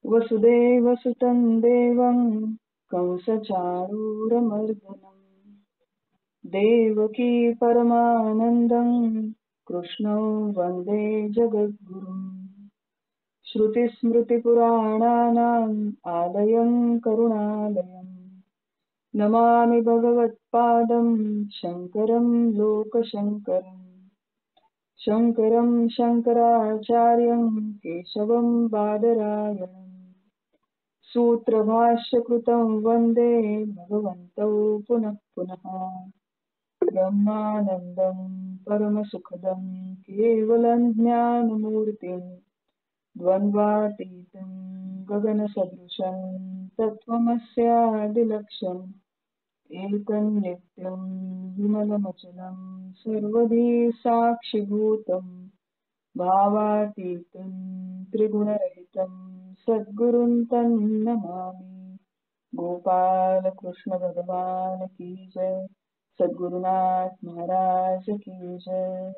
वसुदेवसुतं देवं कंसचारूरमर्दनं देवकी परमानन्दं कृष्णं वन्दे जगद्गुरुम् श्रुतिस्मृतिपुराणानाम् आलयं करुणालयम् नमामि भगवत्पादं शङ्करं लोकशङ्करम् शङ्करं शङ्कराचार्यं केशवं बादरायणम् सूत्रभाष्यकृतं वन्दे भगवन्तौ पुनः पुनः ब्रह्मानन्दं परमसुखदं केवलं ज्ञानमूर्तिं द्वन्द्वातीतं गगनसदृशं तत्त्वमस्यादिलक्ष्यम् एकं नित्यं विमलमचलं सर्वधी साक्षिभूतं भावातीतं त्रिगुणरहितं सद्गुरुं तन्नमामि गोपाल कृष्ण भगवान की जय सद्गुरुनाथ महाराज की जय।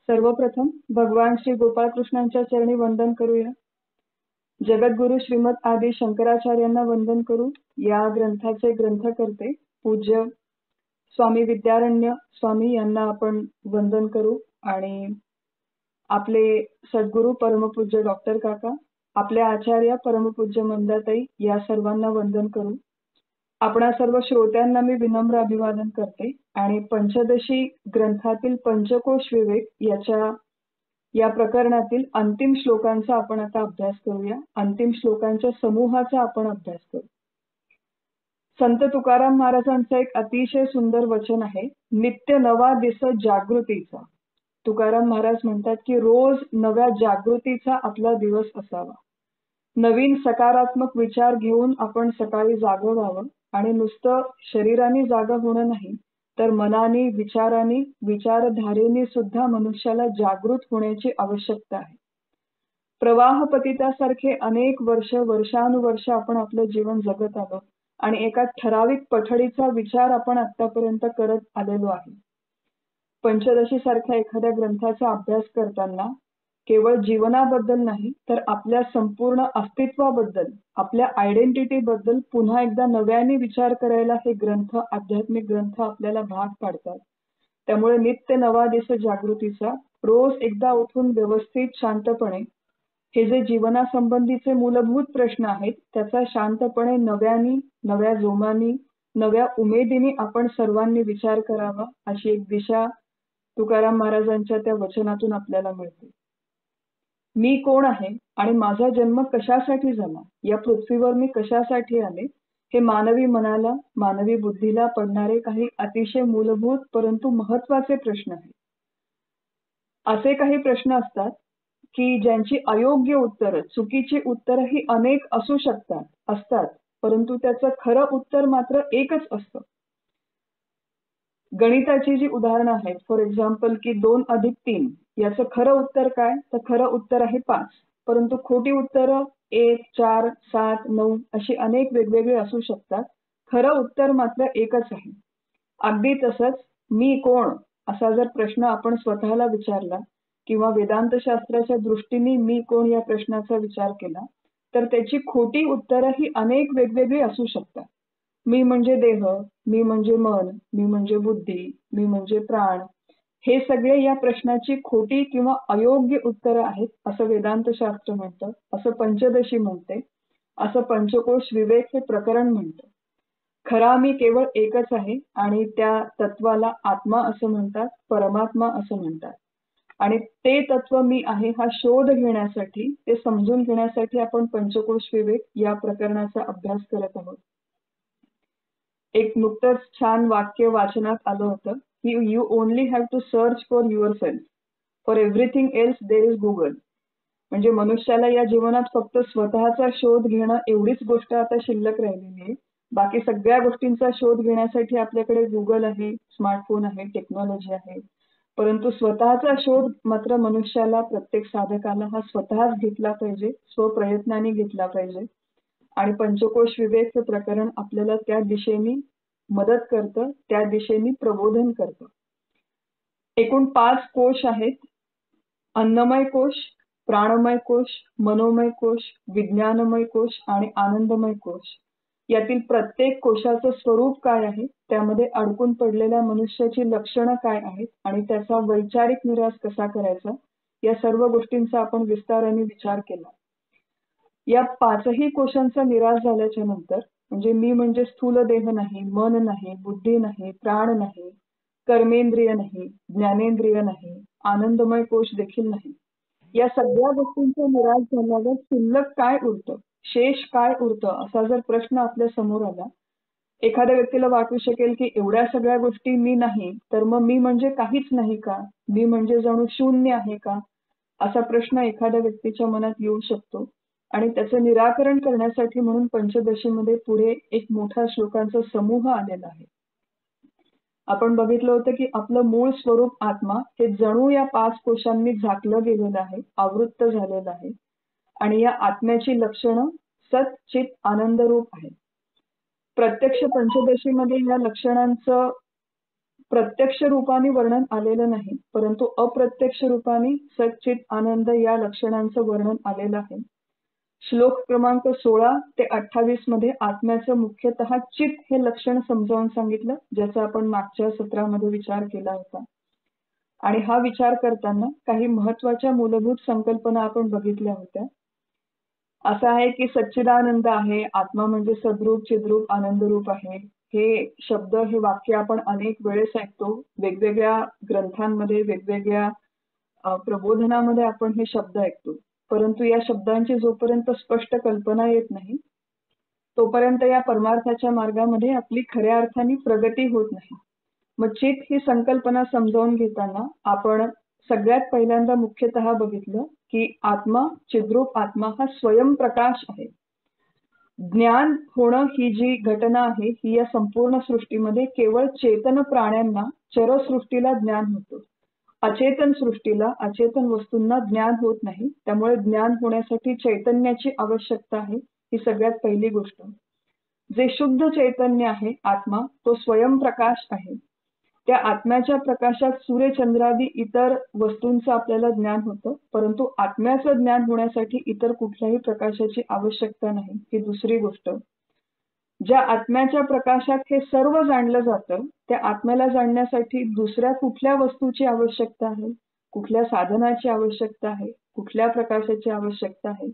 सर्वप्रथम भगवान श्री गोपाळ कृष्णांच्या चरणी वंदन करूया। जगद्गुरु श्रीमद आदि शंकराचार्यांना वंदन करू। या ग्रंथाचे ग्रंथकर्ते पूज्य स्वामी विद्यारण्य स्वामी यांना आपण वंदन करू आणि आपले सद्गुरु परमपूज्य डॉक्टर काका, आपल्या आचार्य परमपूज्य मंदाताई या सर्वांना वंदन करू। आपणा सर्व श्रोत्यांना मी विनम्र अभिवादन करते आणि पंचदशी ग्रंथातील पंचकोश विवेक या प्रकरणातील अंतिम श्लोकांचा आपण आता अभ्यास करूया। अंतिम श्लोकांच्या समूहाचा आपण अभ्यास करू। संत तुकाराम महाराजांचं एक अतिशय सुंदर वचन आहे, नित्य नवा दिस जागृतीचा। तुकाराम महाराज म्हणतात की रोज नव्या जागृतीचा आपला दिवस असावा। नवीन सकारात्मक विचार घेऊन आपण सकाळी जागं व्हावं आणि नुसतं शरीराने जागं होणं नाही तर मनाने, विचाराने, विचारधारेने सुद्धा मनुष्याला जागृत होण्याची आवश्यकता आहे। प्रवाहपतितासारखे अनेक वर्षानुवर्ष आपण आपलं जीवन जगत आलो आणि एका ठराविक पठडीचा विचार आपण आतापर्यंत करत आलेलो आहे। पंचदशी सारख्या एखाद्या ग्रंथाचा अभ्यास करताना केवळ जीवनाबद्दल नाही तर आपल्या संपूर्ण अस्तित्वाबद्दल, आपल्या आयडेंटिटी बद्दल पुन्हा एकदा नव्याने विचार करायला हे ग्रंथ, आध्यात्मिक ग्रंथ आपल्याला भाग पाडतात। त्यामुळे नित्य नवा दिस जागृतीचा, रोज एकदा उठून व्यवस्थित शांतपणे हे जे जीवनासंबंधीचे मूलभूत प्रश्न आहेत त्याचा शांतपणे नव्याने, नव्या जोमाने, नव्या उमेदीने आपण सर्वांनी विचार करावा, अशी एक दिशा तुकाराम महाराजांच्या त्या वचनातून आपल्याला मिळते। मी कोण आहे आणि माझा जन्म कशासाठी झाला, या पृथ्वीवर मी कशासाठी आले, हे मानवी मनाला, मानवी बुद्धीला पडणारे काही अतिशय मूलभूत परंतु महत्वाचे प्रश्न आहेत। असे काही प्रश्न असतात की ज्यांची अयोग्य उत्तरं, चुकीची उत्तरं ही अनेक असू असतात, परंतु त्याचं खरं उत्तर मात्र एकच असतं। गणिताची जी उदाहरणं आहेत, फॉर एक्झाम्पल की 2 अधिक 3 याचं खरं उत्तर काय, तर खरं उत्तर आहे 5, परंतु खोटी उत्तरं 1, 4, 7, 9 अशी अनेक वेगवेगळी असू शकतात। खरं उत्तर मात्र एकच आहे। अगदी तसंच मी कोण असा जर प्रश्न आपण स्वतःला विचारला किंवा वेदांत शास्त्राच्या दृष्टीने मी कोण या प्रश्नाचा विचार केला तर त्याची खोटी उत्तरं ही अनेक वेगवेगळी असू शकतात। मी म्हणजे देह, मी म्हणजे मन, मी म्हणजे बुद्धी, मी म्हणजे प्राण, हे सगळे या प्रश्नाची खोटी किंवा अयोग्य उत्तरं आहेत असं वेदांत शास्त्र म्हणतं, असं पंचदशी म्हणते, असं पंचकोश विवेक हे प्रकरण म्हणतं। खरा मी केवळ एकच आहे आणि त्या तत्वाला आत्मा असं म्हणतात, परमात्मा असं म्हणतात। आणि ते तत्व मी आहे हा शोध घेण्यासाठी, ते समजून घेण्यासाठी आपण पंचकोश विवेक या प्रकरणाचा अभ्यास करत आहोत। एक नुकतंच छान वाक्य वाचनात आलं होतं की you only have to search for yourself, for everything else there is Google. म्हणजे मनुष्याला या जीवनात फक्त स्वतःचा शोध घेणं एवढीच गोष्ट आता शिल्लक राहिलेली आहे। बाकी सगळ्या गोष्टींचा शोध घेण्यासाठी आपल्याकडे गुगल आहे, स्मार्टफोन आहे, टेक्नॉलॉजी आहे, परंतु स्वतःचा शोध मात्र मनुष्याला, प्रत्येक साधकाला हा स्वतःच घेतला पाहिजे, स्वप्रयत्नाने घेतला पाहिजे. आणि पंचकोश विवेक हे प्रकरण आपल्याला त्या दिशेने मदत करतं, त्या दिशेने प्रबोधन करतं. एकूण 5 कोश आहेत: अन्नमय कोश, प्राणमय कोश, मनोमय कोश, विज्ञानमय कोश आणि आनंदमय कोश. यातील प्रत्येक कोशाचं स्वरूप काय आहे, त्यामध्ये अडकून पडलेल्या मनुष्याची लक्षणं काय आहेत आणि त्याचा वैचारिक निराश कसा करायचा, या सर्व गोष्टींचा आपण विस्ताराने विचार केला. या 5ही कोशांचा निराश झाल्याच्या नंतर, म्हणजे मी म्हणजे स्थूल देह नाही, मन नाही, बुद्धी नाही, प्राण नाही, कर्मेंद्रिय नाही, ज्ञानेंद्रिय नाही, आनंदमय कोश देखील नाही, या सगळ्या गोष्टींचा निराश झाल्यावर शिल्लक काय उरतं, शेष काय उरतं, असा जर प्रश्न आपल्या समोर आला, एखाद्या व्यक्तीला वाटू शकेल की एवढ्या सगळ्या गोष्टी मी नाही, तर मग मी म्हणजे काहीच नाही का, मी म्हणजे जणू शून्य आहे का, असा प्रश्न एखाद्या व्यक्तीच्या मनात येऊ शकतो. आणि त्याचं निराकरण करण्यासाठी म्हणून पंचदशीमध्ये पुढे एक मोठा श्लोकांचा समूह आलेला आहे. आपण बघितलं होतं की आपलं मूळ स्वरूप आत्मा हे जणू या 5 कोशांनी झाकलं गेलेलं आहे, आवृत्त झालेलं आहे. आणि या आत्म्याची लक्षणं सत चित आनंद रूप आहे. प्रत्यक्ष पंचदशीमध्ये या लक्षणांचं प्रत्यक्ष रूपाने वर्णन आलेलं नाही, परंतु अप्रत्यक्ष रूपाने सच्चित आनंद या लक्षणांचं वर्णन आलेलं आहे. श्लोक क्रमांक 16 ते 28 मध्ये आत्म्याचं मुख्यतः चित हे लक्षण समजावून सांगितलं, ज्याचा आपण मागच्या सत्रामध्ये विचार केला होता. आणि हा विचार करताना काही महत्वाच्या मूलभूत संकल्पना आपण बघितल्या होत्या. असं आहे की सच्चिदानंद आहे, आत्मा म्हणजे सद्रूप चिद्रूप आनंदरूप आहे. हे शब्द, हे वाक्य आपण अनेक वेळेस ऐकतो, वेगवेगळ्या ग्रंथांमध्ये, वेगवेगळ्या प्रबोधनामध्ये आपण हे शब्द ऐकतो. परंतु या शब्दांची जोपर्यंत स्पष्ट कल्पना येत नाही, तोपर्यंत या परमार्थाच्या मार्गामध्ये आपली खऱ्या अर्थाने प्रगती होत नाही. मग चित ही संकल्पना समजावून घेताना आपण सगळ्यात पहिल्यांदा मुख्यतः बघितलं की आत्मा, चिद्रूप आत्मा हा स्वयंप्रकाश आहे. ज्ञान होणं ही जी घटना आहे, ही या संपूर्ण सृष्टीमध्ये केवळ चेतन प्राण्यांना, चरसृष्टीला ज्ञान होतं. अचेतन सृष्टीला, अचेतन वस्तूंना ज्ञान होत नाही. त्यामुळे ज्ञान होण्यासाठी चैतन्याची आवश्यकता आहे, ही सगळ्यात पहिली गोष्ट. जे शुद्ध चैतन्य आहे आत्मा, तो स्वयंप्रकाश आहे. त्या आत्म्याच्या प्रकाशात सूर्यचंद्रादी इतर वस्तूंचं आपल्याला ज्ञान होतं, परंतु आत्म्याचं ज्ञान होण्यासाठी इतर कुठल्याही प्रकाशाची आवश्यकता नाही, ही दुसरी गोष्ट. ज्या आत्म्याच्या प्रकाशात हे सर्व जाणलं जातं, त्या आत्म्याला जाणण्यासाठी दुसऱ्या कुठल्या वस्तूची आवश्यकता आहे, कुठल्या साधनाची आवश्यकता आहे, कुठल्या प्रकाशाची आवश्यकता आहे,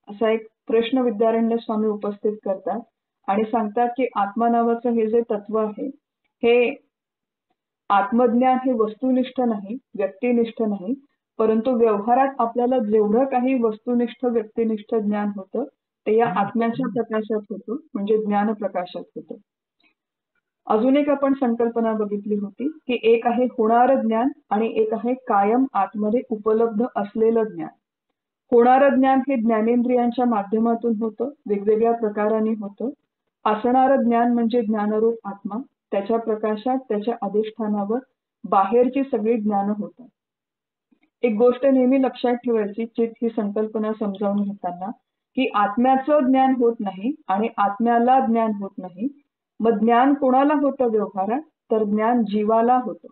असा एक प्रश्न विद्यारण्य स्वामी उपस्थित करतात आणि सांगतात की आत्मा नावाचं हे जे तत्व आहे, हे आत्मज्ञान हे वस्तुनिष्ठ नाही, व्यक्तिनिष्ठ नाही, परंतु व्यवहारात आपल्याला जेवढं काही वस्तुनिष्ठ, व्यक्तिनिष्ठ ज्ञान होतं, ते या आत्म्याच्या प्रकाशात होतं, म्हणजे ज्ञान प्रकाशात होतं. अजून एक आपण संकल्पना बघितली होती की एक आहे होणारं ज्ञान आणि एक आहे कायम आतमध्ये उपलब्ध असलेलं ज्ञान. होणारं ज्ञान हे ज्ञानेंद्रियांच्या माध्यमातून होतं, वेगवेगळ्या प्रकाराने होतं. असणारं ज्ञान म्हणजे ज्ञानरूप आत्मा, त्याच्या प्रकाशात, त्याच्या अधिष्ठानावर बाहेरची सगळी ज्ञान होतात. एक गोष्ट नेहमी लक्षात ठेवायची चित ही संकल्पना समजावून घेताना, की आत्म्याचं ज्ञान होत नाही आणि आत्म्याला ज्ञान होत नाही. मग ज्ञान कोणाला होतं व्यवहारात, तर ज्ञान जीवाला होतं.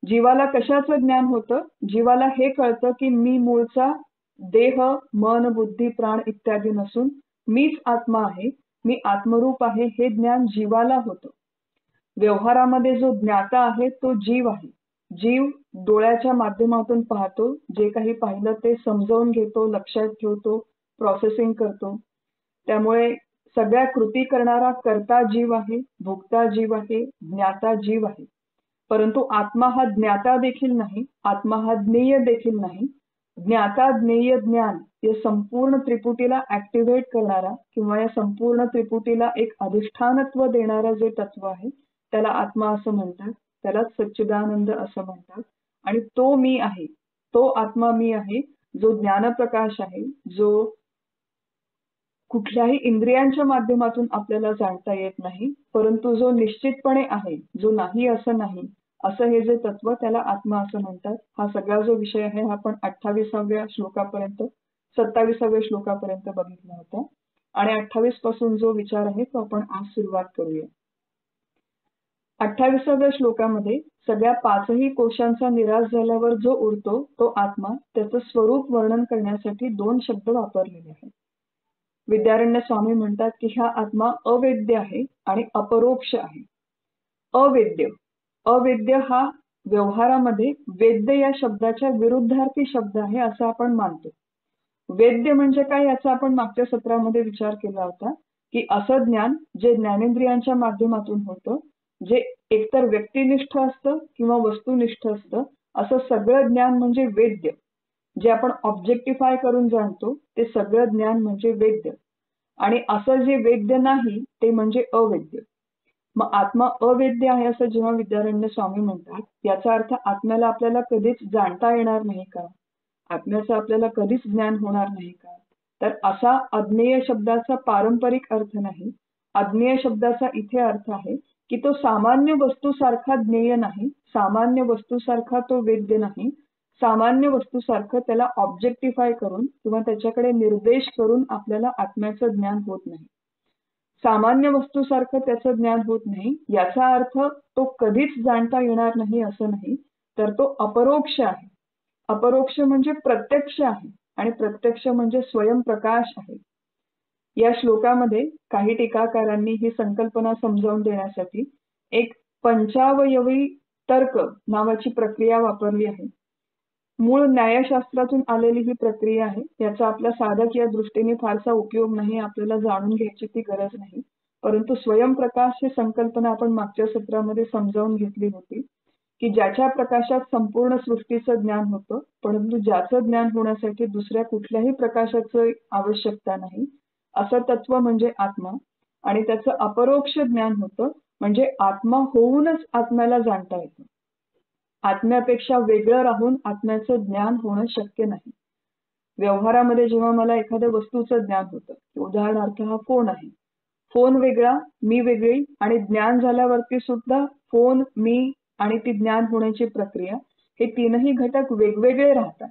जीवाला कशाचं ज्ञान होतं? जीवाला हे कळतं की मी मूळचा देह, मन, बुद्धी, प्राण इत्यादी नसून मीच आत्मा आहे, मी आत्मरूप आहे, हे ज्ञान जीवाला होतं. व्यवहारामध्ये जो ज्ञाता आहे तो जीव आहे. जीव डोळ्याच्या माध्यमातून पाहतो, जे काही पाहिलं ते समजावून घेतो, लक्षात ठेवतो, प्रोसेसिंग करतो. त्यामुळे सगळ्या कृती करणारा कर्ता जीव आहे, भोगता जीव आहे, ज्ञाता जीव आहे. परंतु आत्मा हा ज्ञाता देखील नाही, आत्मा हा ज्ञेय देखील नाही. ज्ञाता, ज्ञेय, ज्ञान या संपूर्ण त्रिपुटीला ऍक्टिव्हेट करणारा किंवा या संपूर्ण त्रिपुटीला एक अधिष्ठानत्व देणारा जे तत्व आहे, त्याला आत्मा असं म्हणतात, त्याला सच्चिदानंद असं म्हणतात. आणि तो मी आहे, तो आत्मा मी आहे, जो ज्ञानप्रकाश आहे, जो कुठल्याही इंद्रियांच्या माध्यमातून आपल्याला जाणता येत नाही, परंतु जो निश्चितपणे आहे, जो नाही असं नाही, असं हे जे तत्व त्याला आत्मा असं म्हणतात. हा सगळा जो विषय आहे हा आपण 28व्या श्लोकापर्यंत 27व्या श्लोकापर्यंत बघितला होता आणि 28 पासून जो विचार आहे तो आपण आज सुरुवात करूया. 28व्या श्लोकामध्ये सगळ्या पाचही कोशांचा निराश झाल्यावर जो उरतो तो आत्मा, त्याचं स्वरूप वर्णन करण्यासाठी 2 शब्द वापरलेले आहेत. विद्यारण्य स्वामी म्हणतात की हा आत्मा अवेद्य आहे आणि अपरोक्ष आहे. अवेद्य हा व्यवहारामध्ये वेद्य या शब्दाच्या विरुद्धार्थी शब्द आहे असं आपण मानतो. वेद्य म्हणजे काय याचा आपण मागच्या सत्रामध्ये विचार केला होता की असं ज्ञान जे ज्ञानेंद्रियांच्या माध्यमातून होतं, जे एकतर व्यक्तिनिष्ठ असतं किंवा वस्तुनिष्ठ असतं, असं सगळं ज्ञान म्हणजे वेद्य. जे आपण ऑब्जेक्टिफाय करून जाणतो ते सगळं ज्ञान म्हणजे वेद्य आणि असं जे वेद्य नाही ते म्हणजे अवेद्य. मग आत्मा अवेद्य आहे असं जेव्हा विद्यारण्य स्वामी म्हणतात, याचा अर्थ आत्म्याला आपल्याला कधीच जाणता येणार नाही का? आत्म्याचं आपल्याला कधीच ज्ञान होणार नाही का? तर असा अज्ञेय शब्दाचा पारंपरिक अर्थ नाही. अज्ञेय शब्दाचा इथे अर्थ आहे की तो सामान्य वस्तूसारखा ज्ञेय नाही, सामान्य वस्तूसारखा तो वेद्य नाही, सामान्य वस्तूसारखं त्याला ऑब्जेक्टिफाय करून किंवा त्याच्याकडे निर्देश करून आपल्याला आत्म्याचं ज्ञान होत नाही. सामान्य वस्तूसारखं त्याचं ज्ञान होत नाही याचा अर्थ तो कधीच जाणता येणार नाही असं नाही, तर तो अपरोक्ष आहे. अपरोक्ष म्हणजे प्रत्यक्ष आहे आणि प्रत्यक्ष म्हणजे स्वयंप्रकाश आहे. या श्लोकामध्ये काही टीकाकारांनी ही संकल्पना समजावून देण्यासाठी एक पंचावयवी तर्क नावाची प्रक्रिया वापरली आहे. मूळ न्यायशास्त्रातून आलेली ही प्रक्रिया आहे. याचा आपल्या साधकीय दृष्टीने फारसा उपयोग नाही, आपल्याला जाणून घ्यायची ती गरज नाही. परंतु स्वयंप्रकाश ही संकल्पना आपण मागच्या सत्रामध्ये समजावून घेतली होती की ज्याच्या प्रकाशात संपूर्ण सृष्टीचं ज्ञान होतं, परंतु ज्याचं ज्ञान होण्यासाठी दुसऱ्या कुठल्याही प्रकाशाचं आवश्यकता नाही, असं तत्व म्हणजे आत्मा. आणि त्याचं अपरोक्ष ज्ञान होतं म्हणजे आत्मा होऊनच आत्म्याला जाणता येतं. आत्म्यापेक्षा वेगळं राहून आत्म्याचं ज्ञान होणं शक्य नाही. व्यवहारामध्ये जेव्हा मला एखाद्या वस्तूचं ज्ञान होतं, उदाहरणार्थ हा फोन आहे, फोन वेगळा, मी वेगळी आणि ज्ञान झाल्यावरती सुद्धा फोन, मी आणि ती ज्ञान होण्याची प्रक्रिया हे तीनही घटक वेगवेगळे राहतात.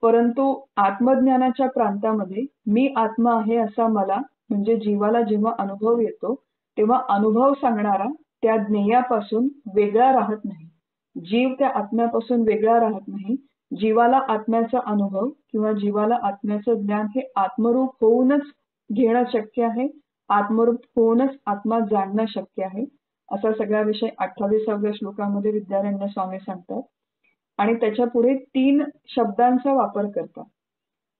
परंतु आत्मज्ञानाच्या प्रांतामध्ये मी आत्मा आहे असा मला म्हणजे जीवाला जेव्हा अनुभव येतो तेव्हा अनुभव सांगणारा त्या ज्ञेयापासून वेगळा राहत नाही. जीव त्या आत्म्यापासून वेगळा राहत नाही. जीवाला आत्म्याचा अनुभव किंवा जीवाला आत्म्याचं ज्ञान हे आत्मरूप होऊनच घेणं शक्य आहे. आत्मरूप होऊनच आत्मा जाणणं शक्य आहे. असा सगळा विषय 28व्या श्लोकामध्ये विद्यारण्य स्वामी सांगतात आणि त्याच्या पुढे 3 शब्दांचा वापर करतात.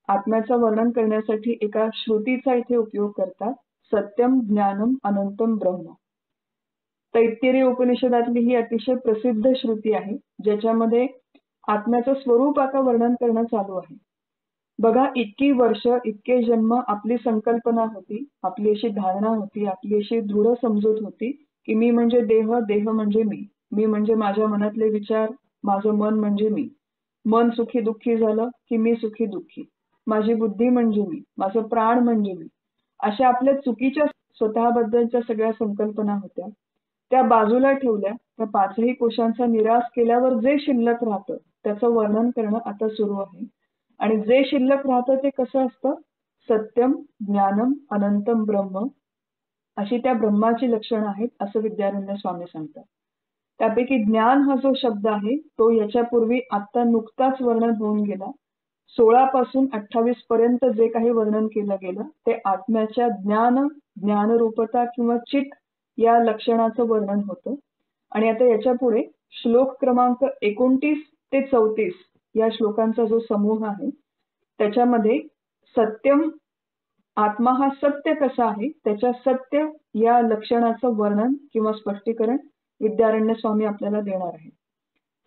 आत्म्याचं वर्णन करण्यासाठी एका श्रुतीचा इथे उपयोग करतात. सत्यम ज्ञानम अनंतम ब्रह्म. तैत्तिरीय उपनिषदातली ही अतिशय प्रसिद्ध श्रुती आहे ज्याच्यामध्ये आत्म्याचं स्वरूप आता वर्णन करणं चालू आहे. बघा, इतकी वर्ष, इतके जन्म आपली संकल्पना होती, आपली अशी धारणा होती, आपली अशी दृढ समजूत होती की मी म्हणजे देह, देह म्हणजे मी म्हणजे माझ्या मनातले विचार, माझं मन म्हणजे मी, मन सुखी दुःखी झालं की मी सुखी दुःखी, माझी बुद्धी म्हणजे मी, माझं प्राण म्हणजे मी. अशा आपल्या चुकीच्या स्वतःबद्दलच्या सगळ्या संकल्पना होत्या, त्या बाजूला ठेवल्या. त्या पाचही कोशांचा निराश केल्यावर जे शिल्लक राहतं त्याचं वर्णन करणं आता सुरू आहे. आणि जे शिल्लक राहतं ते कसं असतं? सत्यम ज्ञानम अनंतम ब्रह्म अशी त्या ब्रह्माची लक्षणं आहेत असं विद्यारण्य स्वामी सांगतात. त्यापैकी ज्ञान हा जो शब्द आहे तो याच्यापूर्वी आता नुकताच वर्णन होऊन गेला. 16 पासून 28 पर्यंत जे काही वर्णन केलं गेलं ते आत्म्याच्या ज्ञानरूपता किंवा चित या लक्षणाचं वर्णन होतं. आणि आता याच्या पुढे श्लोक क्रमांक 29 ते 34 या श्लोकांचा जो समूह आहे त्याच्यामध्ये सत्यम, आत्मा हा सत्य कसा आहे त्याच्या सत्य या लक्षणाचं वर्णन किंवा स्पष्टीकरण विद्यारण्य स्वामी आपल्याला देणार आहे.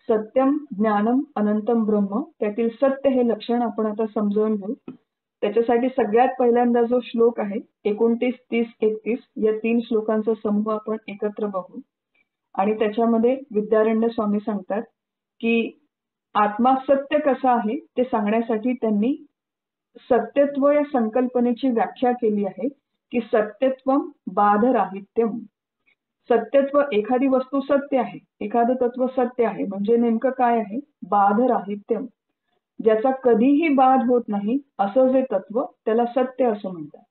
सत्यम ज्ञानम अनंतम ब्रह्म, त्यातील सत्य हे लक्षण आपण आता समजावून घेऊ. त्याच्यासाठी सगळ्यात पहिल्यांदा जो श्लोक आहे 29, 30, 31 या 3 श्लोकांचा समूह आपण एकत्र बघू. आणि त्याच्यामध्ये विद्यारण्य स्वामी सांगतात की आत्मा सत्य कसा आहे ते सांगण्यासाठी त्यांनी सत्यत्व या संकल्पनेची व्याख्या केली आहे की सत्यत्वम बाधराहित्यम. सत्यत्व, एखादी वस्तू सत्य आहे, एखादं तत्व सत्य आहे म्हणजे नेमकं काय आहे? बाधराहित्यम. ज्याचा कधीही बाध होत नाही असं जे तत्व त्याला सत्य असं म्हणतात.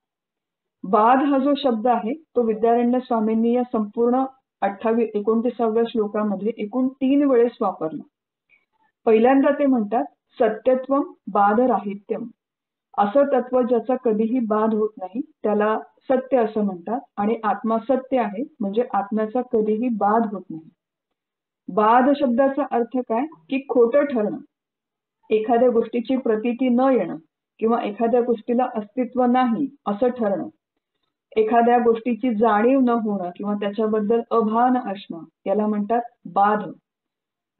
बाध हा जो शब्द आहे तो विद्यारण्य स्वामींनी या संपूर्ण 29व्या श्लोकामध्ये एकूण 3 वेळेस वापरला. पहिल्यांदा ते म्हणतात सत्यत्वम बाधराहित्यम. असं तत्व ज्याचा कधीही बाध होत नाही त्याला सत्य असं म्हणतात आणि आत्मा सत्य आहे म्हणजे आत्म्याचा कधीही बाध होत नाही. बाध शब्दाचा अर्थ काय? की खोटं ठरणं, एखाद्या गोष्टीची प्रतीती न येणं किंवा एखाद्या गोष्टीला अस्तित्व नाही असं ठरणं, एखाद्या गोष्टीची जाणीव न होणं किंवा त्याच्याबद्दल अभान असणं याला म्हणतात बाध.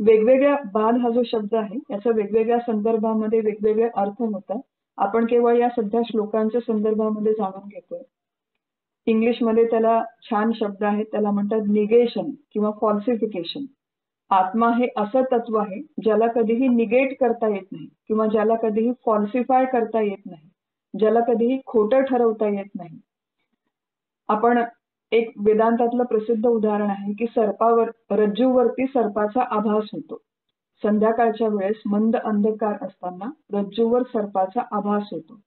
वेगवेगळ्या बाध हा जो शब्द आहे याचा वेगवेगळ्या संदर्भामध्ये वेगवेगळे अर्थ होतात. आपण केवळ या सध्या श्लोकांच्या संदर्भामध्ये जाणून घेतोय. इंग्लिशमध्ये त्याला छान शब्द आहे, त्याला म्हणतात निगेशन किंवा फॉल्सिफिकेशन. आत्मा हे असं तत्व आहे ज्याला कधीही निगेट करता येत नाही किंवा ज्याला कधीही फॉल्सिफाय करता येत नाही, ज्याला कधीही खोटं ठरवता येत नाही. आपण एक वेदांतातलं प्रसिद्ध उदाहरण आहे की रज्जूवरती सर्पाचा आभास होतो. संध्याकाळच्या वेळेस मंद अंधकार असताना रज्जूवर सर्पाचा आभास होतो.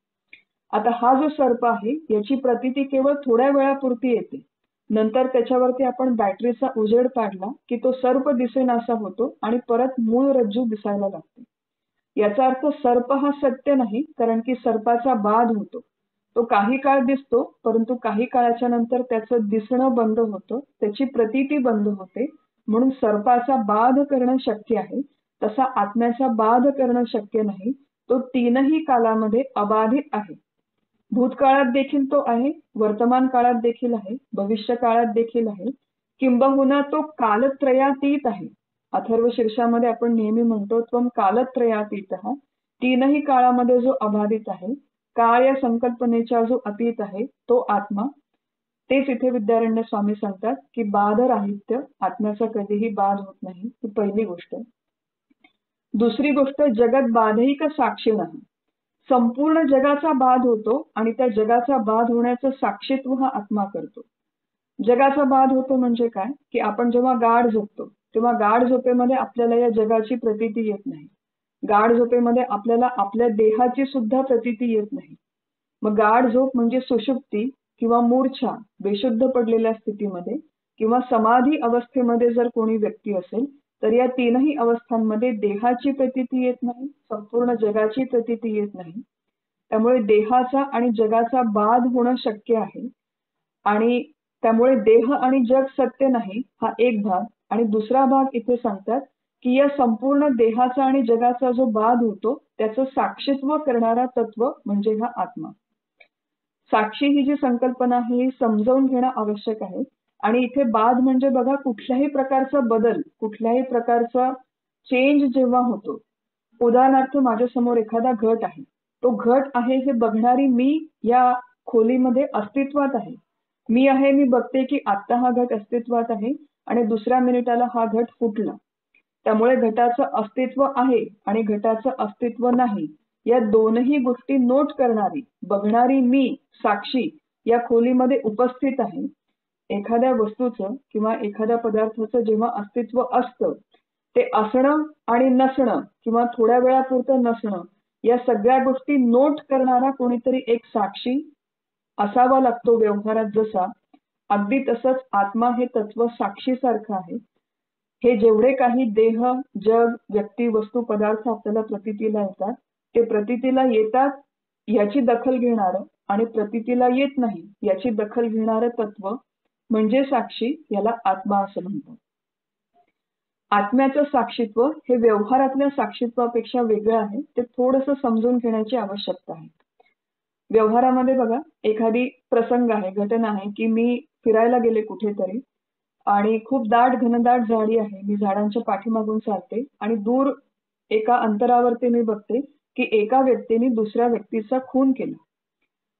आता हा जो सर्प आहे याची प्रतीती केवळ थोड्या वेळापुरती येते. नंतर त्याच्यावरती आपण बॅटरीचा उजेड पाडला की तो सर्प दिसेनासा होतो आणि परत मूळ रज्जू दिसायला लागते. याचा अर्थ सर्प हा सत्य नाही, कारण की सर्पाचा बाध होतो. तो काही काळ दिसतो परंतु काही काळाच्या नंतर त्याचं दिसणं बंद होतं, त्याची प्रतीती बंद होते. म्हणून सर्पाचा बाध करणं शक्य आहे, तसा आत्म्याचा बाध करणं शक्य नाही. तो 3ही कालामध्ये अबाधित आहे. भूतकाळात देखील तो आहे, वर्तमान काळात देखील आहे, भविष्य काळात देखील आहे, किंबहुना तो कालत्रयातीत आहे. अथर्व शीर्षामध्ये आपण नेहमी म्हणतो त्वम कालत्रयातीतः. 3ही काळामध्ये जो अबाधित आहे, काळ या संकल्पनेचा जो अतीत आहे तो आत्मा. तेच इथे विद्यारण्य स्वामी सांगतात की बाधराहित्य, आत्म्याचा कधीही बाध होत नाही, ही पहिली गोष्ट. दुसरी गोष्ट जगत बाधैक साक्षिणः. संपूर्ण जगाचा बाध होतो आणि त्या जगाचा बाध होण्याचं साक्षीत्व हा आत्मा करतो. जगाचा बाध होतो म्हणजे काय? की आपण जेव्हा गाढ झोपतो तेव्हा गाढ झोपेमध्ये आपल्याला या जगाची प्रतीती येत नाही. गाढ झोपेमध्ये आपल्याला आपल्या देहाची सुद्धा प्रतीती येत नाही. मग गाढ झोप म्हणजे सुषुप्ती किंवा मूर्छा, बेशुद्ध पडलेल्या स्थितीमध्ये किंवा समाधी अवस्थेमध्ये जर कोणी व्यक्ती असेल तर या 3ही अवस्थांमध्ये देहाची प्रतीती येत नाही, संपूर्ण जगाची प्रतीती येत नाही. त्यामुळे देहाचा आणि जगाचा बाध होणं शक्य आहे आणि त्यामुळे देह आणि जग सत्य नाही हा एक भाग. आणि दुसरा भाग इथे सांगतात की या संपूर्ण देहाचा आणि जगाचा जो बाध होतो त्याचं साक्षीत्व करणारा तत्व म्हणजे हा आत्मा. साक्षी ही जी संकल्पना आहे ही समजावून घेणं आवश्यक आहे. आणि इथे बाध म्हणजे बघा कुठल्याही प्रकारचा बदल, कुठल्याही प्रकारचा चेंज जेव्हा होतो. उदाहरणार्थ माझ्यासमोर एखादा घट आहे, तो घट आहे हे बघणारी मी या खोलीमध्ये अस्तित्वात आहे. मी आहे, मी बघते की आत्ता हा घट अस्तित्वात आहे आणि दुसऱ्या मिनिटाला हा घट फुटला. त्यामुळे घटाचं अस्तित्व आहे आणि घटाचं अस्तित्व नाही या दोनही गोष्टी नोट करणारी, बघणारी मी, साक्षी या खोलीमध्ये उपस्थित आहे. एखाद्या वस्तूचं किंवा एखाद्या पदार्थाचं जेव्हा अस्तित्व असतं ते असणं आणि नसणं किंवा थोड्या वेळापुरतं नसणं या सगळ्या गोष्टी नोट करणारा कोणीतरी एक साक्षी असावा लागतो व्यवहारात. जसा अगदी तसंच आत्मा हे तत्व साक्षीसारखं आहे. हे जेवढे काही देह, जग, व्यक्ती, वस्तू, पदार्थ आपल्याला प्रतीतीला येतात ते प्रतीतीला येतात याची दखल घेणारं आणि प्रतीतीला येत नाही याची दखल घेणारं तत्व म्हणजे साक्षी, याला आत्मा असं म्हणतात. आत्म्याचं साक्षीत्व हे व्यवहारातल्या साक्षीत्वापेक्षा वेगळं आहे. ते थोडंसं समजून घेण्याची आवश्यकता आहे. व्यवहारामध्ये बघा एखादी प्रसंग आहे, घटना आहे की मी फिरायला गेले कुठेतरी आणि खूप घनदाट झाडी आहे. मी झाडांच्या पाठीमागून चालते आणि दूर एका अंतरावरती मी बघते की एका व्यक्तीने दुसऱ्या व्यक्तीचा खून केला.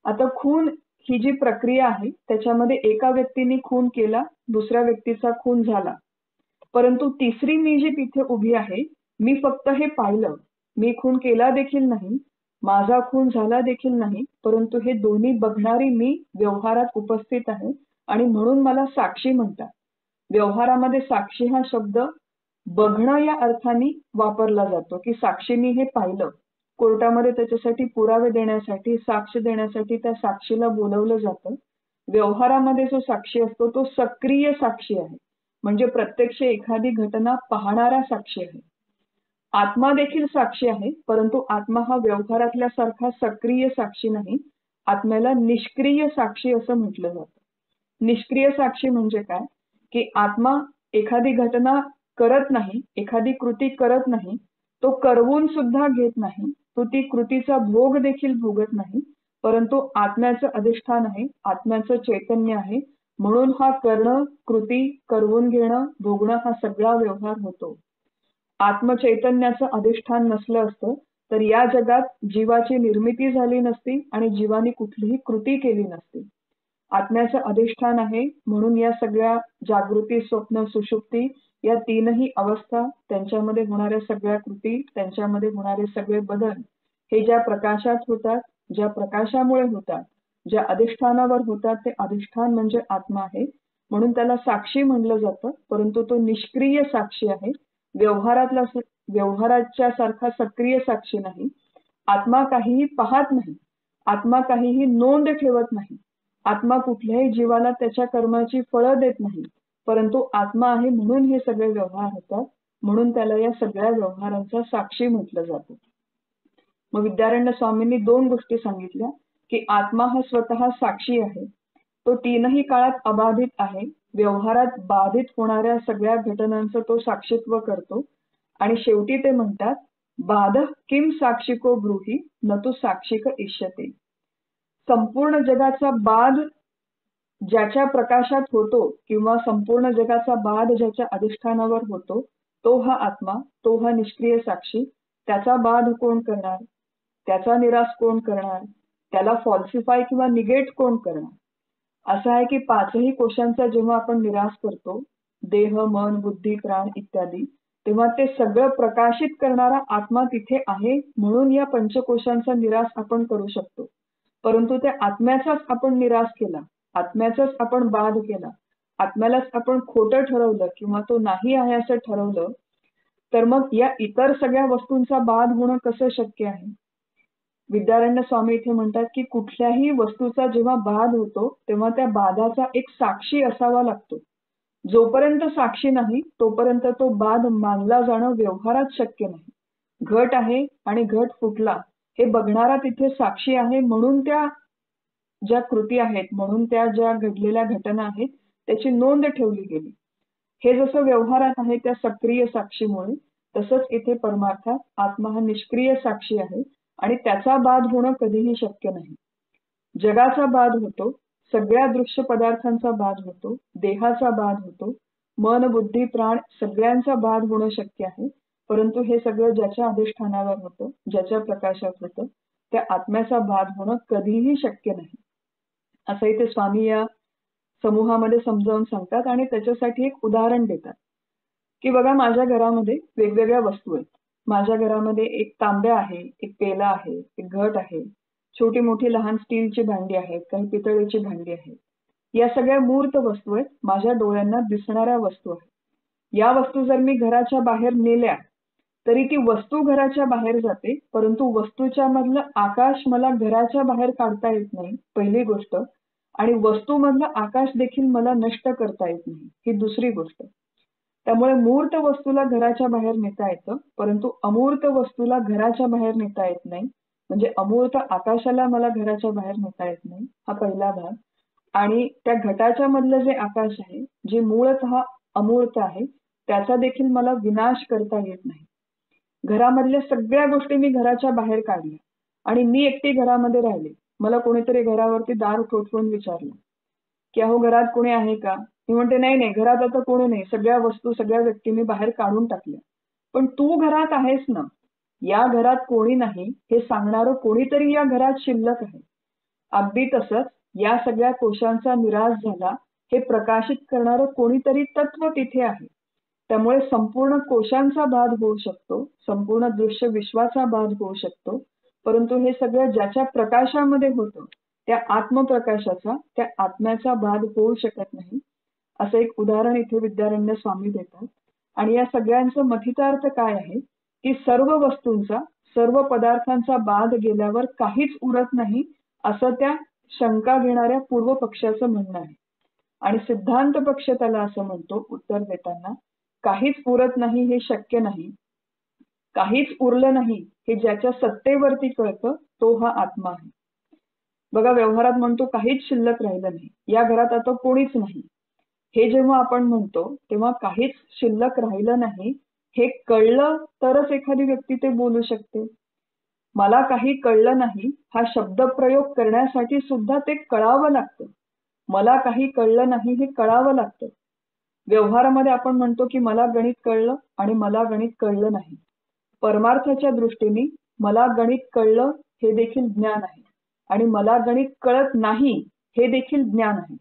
आता खून ही जी प्रक्रिया आहे त्याच्यामध्ये एका व्यक्तीने खून केला, दुसऱ्या व्यक्तीचा खून झाला. परंतु तिसरी मी जी तिथे उभी आहे, मी फक्त हे पाहिलं. मी खून केला देखील नाही, माझा खून झाला देखील नाही, परंतु हे दोन्ही बघणारी मी व्यवहारात उपस्थित आहे आणि म्हणून मला साक्षी म्हणतात. व्यवहारामध्ये साक्षी हा शब्द बघणं या अर्थाने वापरला जातो, की साक्षीने हे पाहिलं. कोर्टामध्ये त्याच्यासाठी पुरावे देण्यासाठी, साक्ष देण्यासाठी त्या साक्षीला बोलवलं जातं. व्यवहारामध्ये जो साक्षी असतो तो सक्रिय साक्षी आहे, म्हणजे प्रत्यक्ष एखादी घटना पाहणारा साक्षी आहे. आत्मा देखील साक्षी आहे, परंतु आत्मा हा व्यवहारातल्या सारखा सक्रिय साक्षी नाही. आत्म्याला निष्क्रिय साक्षी असं म्हटलं जातं. निष्क्रिय साक्षी म्हणजे काय, की आत्मा एखादी घटना करत नाही, एखादी कृती करत नाही, तो करवून सुद्धा घेत नाही, तो ती कृतीचा भोग देखील भोगत नाही, परंतु आत्म्याचं अधिष्ठान आहे, आत्म्याचं चैतन्य आहे, म्हणून हा करणं, कृती, करवून घेणं, भोगणं हा सगळा व्यवहार होतो. आत्मचैतन्याचं अधिष्ठान नसलं असतं तर या जगात जीवाची निर्मिती झाली नसती आणि जीवाने कुठलीही कृती केली नसती. आत्म्याचं अधिष्ठान आहे, म्हणून या सगळ्या जागृती, स्वप्न, सुषुप्ती या तीनही अवस्था, त्यांच्यामध्ये होणाऱ्या सगळ्या कृती, त्यांच्यामध्ये होणारे सगळे बदल हे ज्या प्रकाशात होतात, ज्या प्रकाशामुळे होतात, ज्या अधिष्ठानावर होतात, ते अधिष्ठान म्हणजे आत्मा आहे. म्हणून त्याला साक्षी म्हणलं जातं, परंतु तो निष्क्रिय साक्षी आहे. व्यवहाराच्या सारखा सक्रिय साक्षी नाही. आत्मा काहीही पाहत नाही, आत्मा काहीही नोंद ठेवत नाही, आत्मा कुठल्याही जीवाला त्याच्या कर्माची फळं देत नाही, परंतु आत्मा आहे म्हणून हे सगळे व्यवहार होतात. म्हणून त्याला या सगळ्या व्यवहारांचा साक्षी म्हटलं जातं. मग विद्यारण्य स्वामींनी 2 गोष्टी सांगितल्या, की आत्मा हा स्वतः साक्षी आहे, तो तीनही काळात अबाधित आहे, व्यवहारात बाधित होणाऱ्या सगळ्या घटनांचं तो साक्षीत्व करतो. आणि शेवटी ते म्हणतात, बाधः किम साक्षिको ब्रूहि न तु साक्षिक इष्यते. संपूर्ण जगाचा बाध ज्याच्या प्रकाशात होतो किंवा संपूर्ण जगाचा बाध ज्याच्या अधिष्ठानावर होतो, तो हा आत्मा, तो हा निष्क्रिय साक्षी. त्याचा बाध कोण करणार, त्याचा निराश कोण करणार, त्याला फॉल्सिफाय किंवा निगेट कोण करणार. असं आहे की 5ही कोशांचा जेव्हा आपण निराश करतो, देह, मन, बुद्धी, प्राण इत्यादी, तेव्हा ते सगळं प्रकाशित करणारा आत्मा तिथे आहे, म्हणून या पंचकोशांचा निराश आपण करू शकतो. परंतु त्या आत्म्याचाच आपण निराश केला, आत्म्याचाच आपण बाध केला, आत्म्यालाच आपण खोटं ठरवलं किंवा तो नाही आहे असं ठरवलं, तर मग या इतर सगळ्या वस्तूंचा बाध होणं कसं शक्य आहे. विद्यारण्य स्वामी इथे म्हणतात, की कुठल्याही वस्तूचा जेव्हा बाध होतो तेव्हा त्या बाधाचा एक साक्षी असावा लागतो. जोपर्यंत साक्षी नाही तोपर्यंत तो बाध मानला जाणं व्यवहारात शक्य नाही. घट आहे आणि घट फुटला हे बघणारा तिथे साक्षी आहे, म्हणून त्या ज्या कृती आहेत, म्हणून त्या ज्या घडलेल्या घटना आहेत त्याची नोंद ठेवली गेली. हे जसं व्यवहारात आहे त्या सक्रिय साक्षीमुळे, तसंच इथे परमार्थात आत्मा हा निष्क्रिय साक्षी आहे आणि त्याचा बाध होणं कधीही शक्य नाही. जगाचा बाध होतो, सगळ्या दृश्य पदार्थांचा बाध होतो, देहाचा बाध होतो, मन, बुद्धी, प्राण सगळ्यांचा बाध होणं शक्य आहे. परंतु हे सगळं ज्याच्या अधिष्ठानावर होतं, ज्याच्या प्रकाशात होतं, त्या आत्म्याचा बाध होणं कधीही शक्य नाही. असं इथे स्वामी या समूहामध्ये समजावून सांगतात आणि त्याच्यासाठी एक उदाहरण देतात, की बघा माझ्या घरामध्ये वेगवेगळ्या वस्तू आहेत. माझ्या घरामध्ये एक तांब्या आहे, एक पेला आहे, एक घट आहे, छोटी मोठी लहान स्टीलची भांडी आहेत, काही पितळेची भांडी आहेत. या सगळ्या मूर्त वस्तू आहेत, माझ्या डोळ्यांना दिसणाऱ्या वस्तू आहेत. या वस्तू जर मी घराच्या बाहेर नेल्या तरी ती वस्तू घराच्या बाहेर जाते, परंतु वस्तूच्या मधलं आकाश मला घराच्या बाहेर काढता येत नाही, पहिली गोष्ट. आणि वस्तूमधलं आकाश देखील मला नष्ट करता येत नाही, ही दुसरी गोष्ट. त्यामुळे मूर्त वस्तूला घराच्या बाहेर नेता येतं, परंतु अमूर्त वस्तूला घराच्या बाहेर नेता येत नाही. म्हणजे अमूर्त आकाशाला मला घराच्या बाहेर नेता येत नाही, हा पहिला भाग. आणि त्या घटाच्या मधलं जे आकाश आहे, जे मूळतः अमूर्त आहे, त्याचा देखील मला विनाश करता येत नाही. घरामधल्या सगळ्या गोष्टी मी घराच्या बाहेर काढल्या आणि मी एकटी घरामध्ये राहिले. मला कोणीतरी घरावरती दार ठोठवून विचारलं, की अहो घरात कोणी आहे का? मी म्हणते नाही नाही, घरात आता कोणी नाही, सगळ्या वस्तू, सगळ्या व्यक्ती मी बाहेर काढून टाकल्या. पण तू घरात आहेस ना, या घरात कोणी नाही हे सांगणारं कोणीतरी या घरात शिल्लक आहे. अगदी तसंच या सगळ्या कोशांचा निराश झाला हे प्रकाशित करणारं कोणीतरी तत्व तिथे आहे. त्यामुळे संपूर्ण कोशांचा बाध होऊ शकतो, संपूर्ण दृश्य विश्वाचा बाध होऊ शकतो, परंतु हे सगळं ज्याच्या प्रकाशामध्ये होतं त्या आत्मप्रकाशाचा, त्या आत्म्याचा बाध होऊ शकत नाही. असं एक उदाहरण इथे विद्यारण्य स्वामी देतात. आणि या सगळ्यांचं मथितार्थ काय आहे की सर्व वस्तूंचा, सर्व पदार्थांचा बाध गेल्यावर काहीच उरत नाही, असं त्या शंका घेणाऱ्या पूर्व पक्षाचं म्हणणं आहे. आणि सिद्धांत पक्ष त्याला असं म्हणतो उत्तर देताना, काहीच उरत नाही हे शक्य नाही, काहीच उरलं नाही हे ज्याच्या सत्तेवरती कळतं तो हा आत्मा आहे. बघा, व्यवहारात म्हणतो काहीच शिल्लक राहिलं नाही, या घरात आता कोणीच नाही, हे जेव्हा आपण म्हणतो तेव्हा काहीच शिल्लक राहिलं नाही हे कळलं तरच एखादी व्यक्ती ते बोलू शकते. मला काही कळलं नाही हा शब्दप्रयोग करण्यासाठी सुद्धा ते कळावं लागतं. मला काही कळलं नाही हे कळावं लागतं. व्यवहारामध्ये आपण म्हणतो की मला गणित कळलं आणि मला गणित कळलं नाही. परमार्थाच्या दृष्टीने मला गणित कळलं हे देखील ज्ञान आहे आणि मला गणित कळत नाही हे देखील ज्ञान आहे.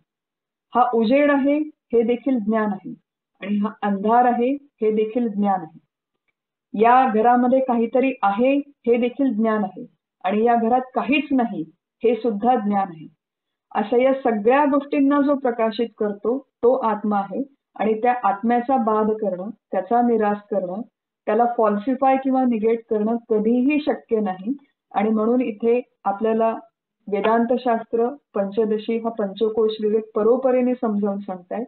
हा उजेड आहे हे देखील ज्ञान आहे आणि हा अंधार आहे हे देखील ज्ञान आहे. या घरामध्ये काहीतरी आहे हे देखील ज्ञान आहे आणि या घरात काहीच नाही हे सुद्धा ज्ञान आहे. अशा या सगळ्या गोष्टींना जो प्रकाशित करतो तो आत्मा आहे आणि त्या आत्म्याचा बाध करणं, त्याचा निराश करणं, त्याला फॉल्सिफाय किंवा निगेट करणं कधीही शक्य नाही. आणि म्हणून इथे आपल्याला वेदांतशास्त्र पंचदशी हा पंचकोश विवेक परोपरीने समजावून सांगतायत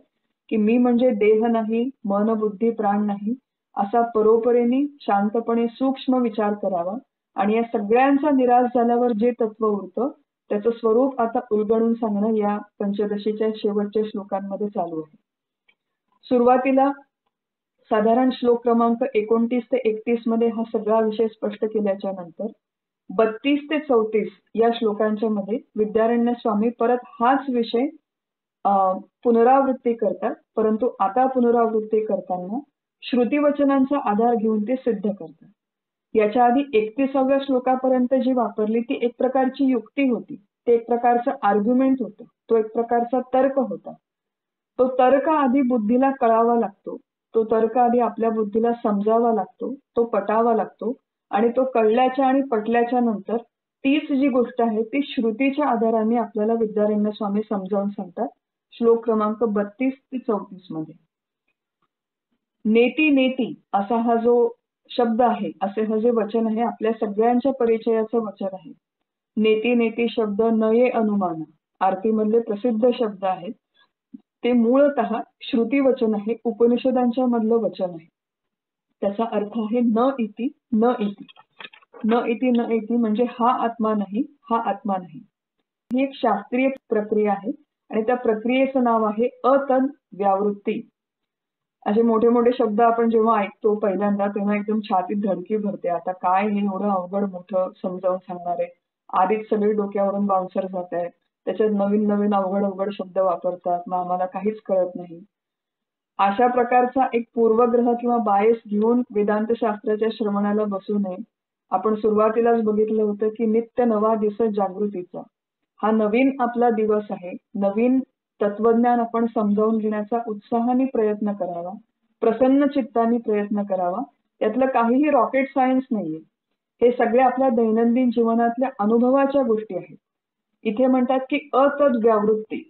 की मी म्हणजे देह नाही, मन बुद्धी प्राण नाही, असा परोपरीने शांतपणे सूक्ष्म विचार करावा. आणि या सगळ्यांचा निराश झाल्यावर जे तत्व उरतं त्याचं स्वरूप आता उलगडून सांगणं या पंचदशीच्या शेवटच्या श्लोकांमध्ये चालू आहे. सुरुवातीला साधारण श्लोक क्रमांक 29 ते 31 मध्ये हा सगळा विषय स्पष्ट केल्याच्या नंतर 32 ते 34 या श्लोकांच्या मध्ये विद्यारण्य स्वामी परत हाच विषय पुनरावृत्ती करतात, परंतु आता पुनरावृत्ती करताना श्रुतीवचनांचा आधार घेऊन ते सिद्ध करतात. याच्या आधी 31व्या श्लोकापर्यंत जी वापरली ती एक प्रकारची युक्ती होती, ते एक प्रकारचं आर्ग्युमेंट होतं, तो एक प्रकारचा तर्क होता. तो तर्क आधी बुद्धीला कळावा लागतो, तो तर्क आधी आपल्या बुद्धीला समजावा लागतो, तो पटावा लागतो आणि तो कळल्याच्या आणि पटल्याच्या नंतर तीच जी गोष्ट आहे ती श्रुतीच्या आधाराने आपल्याला विद्यारण्य स्वामी समजावून सांगतात. श्लोक क्रमांक 32 ते 34 मध्ये नेती नेती असा हा जो शब्द आहे, असे हा जे वचन आहे आपल्या सगळ्यांच्या परिचयाचं वचन आहे. नेती नेती शब्द नये अनुमान आरतीमधले प्रसिद्ध शब्द आहेत. ते मूळतः श्रुती वचन आहे, उपनिषदांच्या मधलं वचन आहे. त्याचा अर्थ आहे न इति न इति. न इति न इति म्हणजे हा आत्मा नाही, हा आत्मा नाही. ही एक शास्त्रीय प्रक्रिया आहे आणि त्या प्रक्रियेचं नाव आहे अतद व्यावृत्ती. असे मोठे मोठे शब्द आपण जेव्हा ऐकतो पहिल्यांदा तेव्हा एकदम छातीत धडकी भरते. आता काय हे एवढं अवघड मोठं समजावून सांगणार आहे, आधीच सगळे डोक्यावरून बाउन्सर जात आहेत, त्याच्यात नवीन नवीन अवघड शब्द वापरतात, मग आम्हाला काहीच कळत नाही. अशा प्रकारचा एक पूर्वग्रह किंवा बायस घेऊन वेदांत शास्त्राच्या श्रवणाला बसू नये. आपण सुरुवातीलाच बघितलं होतं की नित्य नवा दिवस जागृतीचा हा नवीन आपला दिवस आहे. नवीन तत्वज्ञान आपण समजावून घेण्याचा उत्साहाने प्रयत्न करावा, प्रसन्न चित्ताने प्रयत्न करावा. त्यातलं काहीही रॉकेट सायन्स नाहीये, हे सगळे आपल्या दैनंदिन जीवनातल्या अनुभवाच्या गोष्टी आहेत. इथे म्हणतात की अतद व्यावृत्ती.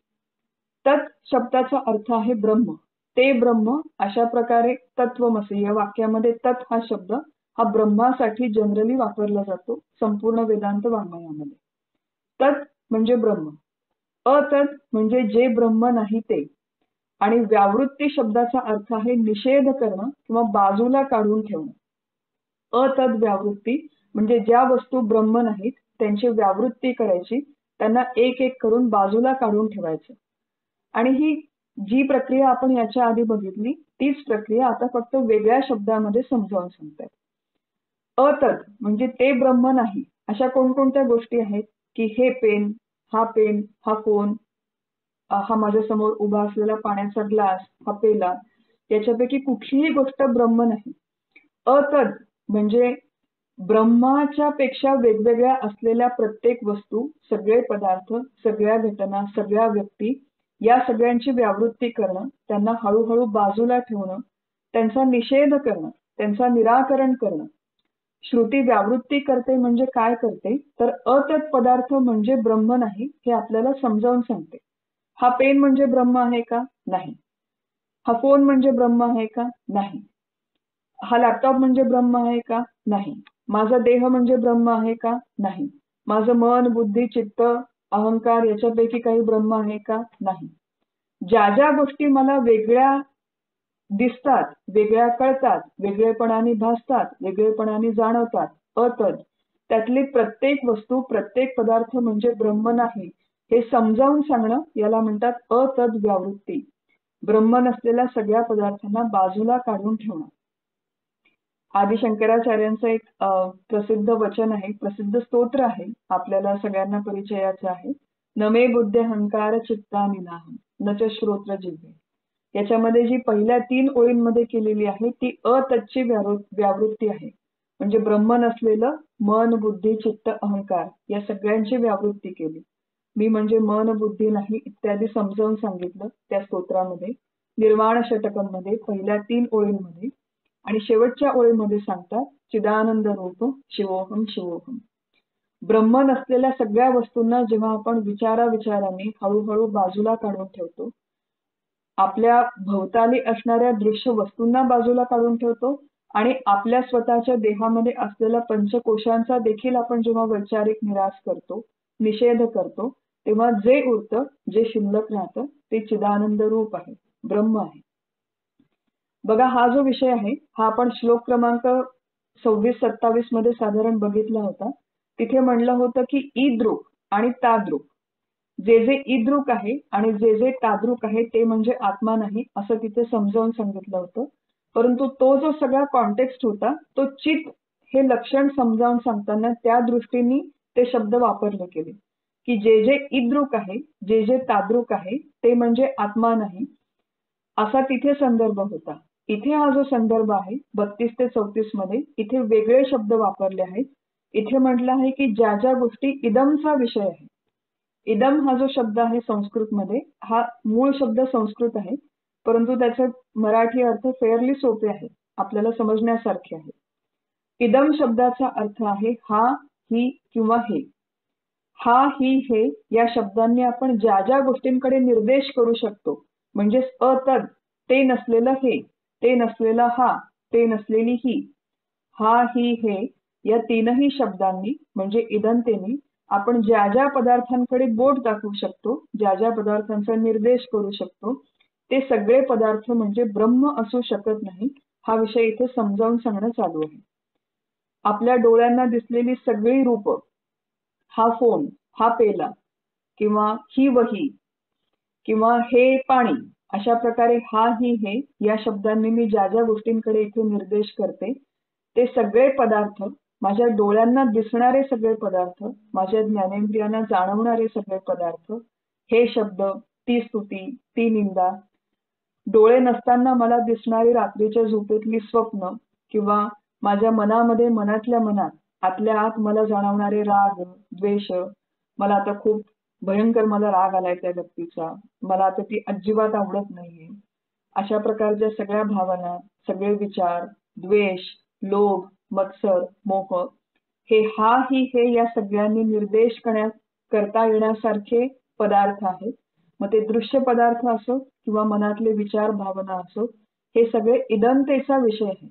तत् शब्दाचा अर्थ आहे ब्रह्म, ते ब्रह्म. अशा प्रकारे तत्वमसी या वाक्यामध्ये तत् हा शब्द हा ब्रह्मासाठी जनरली वापरला जातो संपूर्ण वेदांत वाङ्मयामध्ये. तत् म्हणजे ब्रह्म, अतत् म्हणजे जे ब्रह्म नाही ते, आणि व्यावृत्ती शब्दाचा अर्थ आहे निषेध करणं किंवा बाजूला काढून ठेवणं. अतद व्यावृत्ती म्हणजे ज्या वस्तू ब्रह्म नाहीत त्यांची व्यावृत्ती करायची, त्यांना एक एक करून बाजूला काढून ठेवायचं. आणि ही जी प्रक्रिया आपण याच्या आधी बघितली तीच प्रक्रिया आता फक्त वेगळ्या शब्दामध्ये समजावून सांगतात. अतद म्हणजे ते ब्रह्म नाही अशा कोणकोणत्या गोष्टी आहेत की हे पेन, हा फोन, हा माझ्या समोर उभा असलेला पाण्याचा ग्लास, हा पेला, याच्यापैकी कुठलीही गोष्ट ब्रह्म नाही. अतद म्हणजे ब्रह्माच्या पेक्षा वेगवेगळ्या असलेल्या प्रत्येक वस्तू, सगळे पदार्थ, सगळ्या घटना, सगळ्या व्यक्ती, या सगळ्यांची व्यावृत्ती करणं, त्यांना हळूहळू बाजूला ठेवणं, त्यांचा निषेध करणं, त्यांचा निराकरण करणं. श्रुती व्यावृत्ती करते म्हणजे काय करते तर अतत् पदार्थ म्हणजे ब्रह्म नाही हे आपल्याला समजावून सांगते. हा पेन म्हणजे ब्रह्म आहे का? नाही. हा फोन म्हणजे ब्रह्म आहे का? नाही. हा लॅपटॉप म्हणजे ब्रह्म आहे का? नाही. माझा देह म्हणजे ब्रह्म आहे का? नाही. माझं मन, बुद्धी, चित्त, अहंकार याच्यापैकी काही ब्रह्म आहे का? नाही. ज्या ज्या गोष्टी मला वेगळ्या दिसतात, वेगळ्या कळतात, वेगळेपणाने भासतात, वेगळेपणाने जाणवतात, अतद त्यातली प्रत्येक वस्तू, प्रत्येक पदार्थ म्हणजे ब्रह्म नाही, हे समजावून सांगणं याला म्हणतात अतद व्यावृत्ती. ब्रह्म नसलेल्या सगळ्या पदार्थांना बाजूला काढून ठेवणं. आदि शंकराचार्यांचं एक प्रसिद्ध वचन आहे, प्रसिद्ध स्तोत्र आहे, आपल्याला सगळ्यांना परिचयाचं आहे. नमे बुद्धी अहंकार चित्ता निनाहम न च श्रोत्र जिव्हे. याच्यामध्ये जी पहिल्या 3 ओळींमध्ये केलेली आहे ती अतच्ची व्यावृत्ती आहे. म्हणजे ब्रह्म नसलेलं मन, बुद्धी, चित्त, अहंकार या सगळ्यांची व्यावृत्ती केली. मी म्हणजे मन, बुद्धी नाही इत्यादी समजावून सांगितलं त्या स्तोत्रामध्ये. निर्वाण षटकमध्ये पहिल्या 3 ओळींमध्ये आणि शेवटच्या ओळीमध्ये सांगतात चिदानंद रूप शिवोहम शिवोहम. ब्रह्म नसलेल्या सगळ्या वस्तूंना जेव्हा आपण विचाराने हळूहळू बाजूला काढून ठेवतो, आपल्या भोवताली असणाऱ्या दृश्य वस्तूंना बाजूला काढून ठेवतो आणि आपल्या स्वतःच्या देहामध्ये असलेल्या पंचकोशांचा देखील आपण जेव्हा वैचारिक निराश करतो, निषेध करतो, तेव्हा जे उरतं, जे शिल्लक राहतं ते चिदानंद रूप आहे, ब्रह्म आहे. बघा हा जो विषय आहे हा आपण श्लोक क्रमांक 26-27 मध्ये साधारण बघितला होता. तिथे म्हणलं होतं की ईद्रुक आणि ताद्रुक. जे जे ईद्रुक आहे आणि जे जे ताद्रुक आहे ते म्हणजे आत्मा नाही असं तिथे समजावून सांगितलं होतं. परंतु तो जो सगळा कॉन्टेक्स्ट होता तो चित हे लक्षण समजावून सांगताना त्या दृष्टीने ते शब्द वापरले गेले की जे जे ईद्रुक आहे, जे जे ताद्रुक आहे ते म्हणजे आत्मा नाही असा तिथे संदर्भ होता. इथे हा जो संदर्भ आहे 32 ते 34 मध्ये इथे वेगळे शब्द वापरले आहेत. इथे म्हटलं आहे की ज्या ज्या गोष्टी इदमचा विषय आहे. इदम हा जो शब्द आहे संस्कृतमध्ये हा मूळ शब्द संस्कृत आहे, परंतु त्याचे मराठी अर्थ फेअरली सोपे आहेत, आपल्याला समजण्यासारखे आहे. इदम शब्दाचा अर्थ आहे हा, ही किंवा हे. हा, ही, हे या शब्दांनी आपण ज्या ज्या गोष्टींकडे निर्देश करू शकतो म्हणजेच अतद, ते नसलेलं हे, ते नसलेला हा, ते नसलेली ही. हा, ही, हे या तीनही शब्दांनी म्हणजे इदंतेने आपण ज्या ज्या पदार्थांकडे बोट दाखवू शकतो, ज्या ज्या पदार्थांचा निर्देश करू शकतो, ते सगळे पदार्थ म्हणजे ब्रह्म असू शकत नाही. हा विषय इथे समजावून सांगणं चालू आहे. आपल्या डोळ्यांना दिसलेली सगळी रूप, हा फोन, हा पेला किंवा ही वही किंवा हे पाणी, अशा प्रकारे हा, ही, हे या शब्दांनी मी ज्या ज्या गोष्टींकडे इथे निर्देश करते ते सगळे पदार्थ, माझ्या डोळ्यांना दिसणारे सगळे पदार्थ, माझ्या ज्ञानेंद्रियांना जाणवणारे सगळे पदार्थ, हे शब्द, ती स्तुती, ती निंदा, डोळे नसताना मला दिसणारी रात्रीच्या झोपेतली स्वप्न किंवा माझ्या मनामध्ये मनातल्या मनात आतल्या आत मला जाणवणारे राग, द्वेष, मला आता खूप भयंकर मला राग आलाय त्या व्यक्तीचा, मला आता ती अजिबात आवडत नाहीये, अशा प्रकारच्या सगळ्या भावना, सगळे विचार, द्वेष, लोभ, मत्सर, मोह हे हा, ही, हे या सगळ्यांनी निर्देश करता येण्यासारखे पदार्थ आहेत. मग ते दृश्य पदार्थ असो किंवा मनातले विचार, भावना असो, हे सगळे इदंतेचा विषय आहे.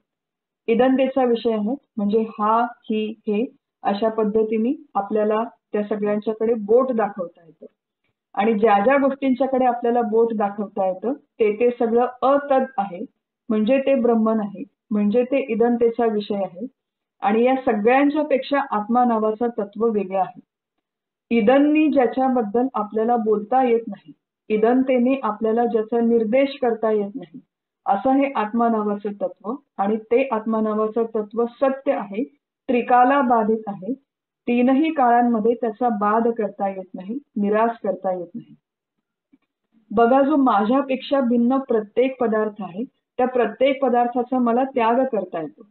इदंतेचा विषय आहे म्हणजे हा, ही, हे अशा पद्धतीने आपल्याला त्या सगळ्यांच्याकडे बोट दाखवता येतं. आणि ज्या ज्या गोष्टींच्याकडे आपल्याला बोट दाखवता येतं ते सगळं अतद आहे, म्हणजे ते ब्रह्म नाही, म्हणजे ते इदंतेचा विषय आहे. आणि या सगळ्यांच्या पेक्षा आत्मा नावाचं तत्व वेगळं आहे. इदंनी ज्याच्याबद्दल आपल्याला बोलता येत नाही, इदंतेने आपल्याला ज्याचा निर्देश करता येत नाही, असं हे आत्मा नावाचं तत्व. आणि ते आत्मा नावाचं तत्व सत्य आहे, त्रिकाला बाधित आहे, तीनही काळांमध्ये त्याचा बाध करता येत नाही, निराश करता येत नाही. बघा जो माझ्यापेक्षा भिन्न प्रत्येक पदार्थ आहे त्या प्रत्येक पदार्थाचा मला त्याग करता येतो.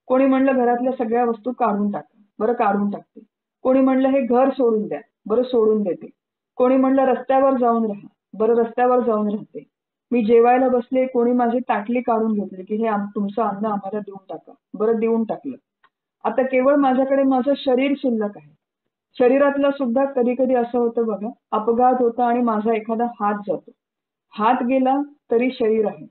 कोणी म्हणलं घरातल्या सगळ्या वस्तू काढून टाका, बरं काढून टाकते. कोणी म्हणलं हे घर सोडून द्या, बरं सोडून देते. कोणी म्हणलं रस्त्यावर जाऊन राहा, बरं रस्त्यावर जाऊन राहते. मी जेवायला बसले, कोणी माझी ताटली काढून घेतली की हे तुमचं अन्न आम्हाला देऊन टाका, बरं देऊन टाकलं. आता केवळ माझ्याकडे माझं शरीर शिल्लक आहे. शरीरातलं सुद्धा कधी कधी असं होतं बघा, अपघात होता आणि माझा एखादा हात जातो. हात गेला तरी शरीर आहे.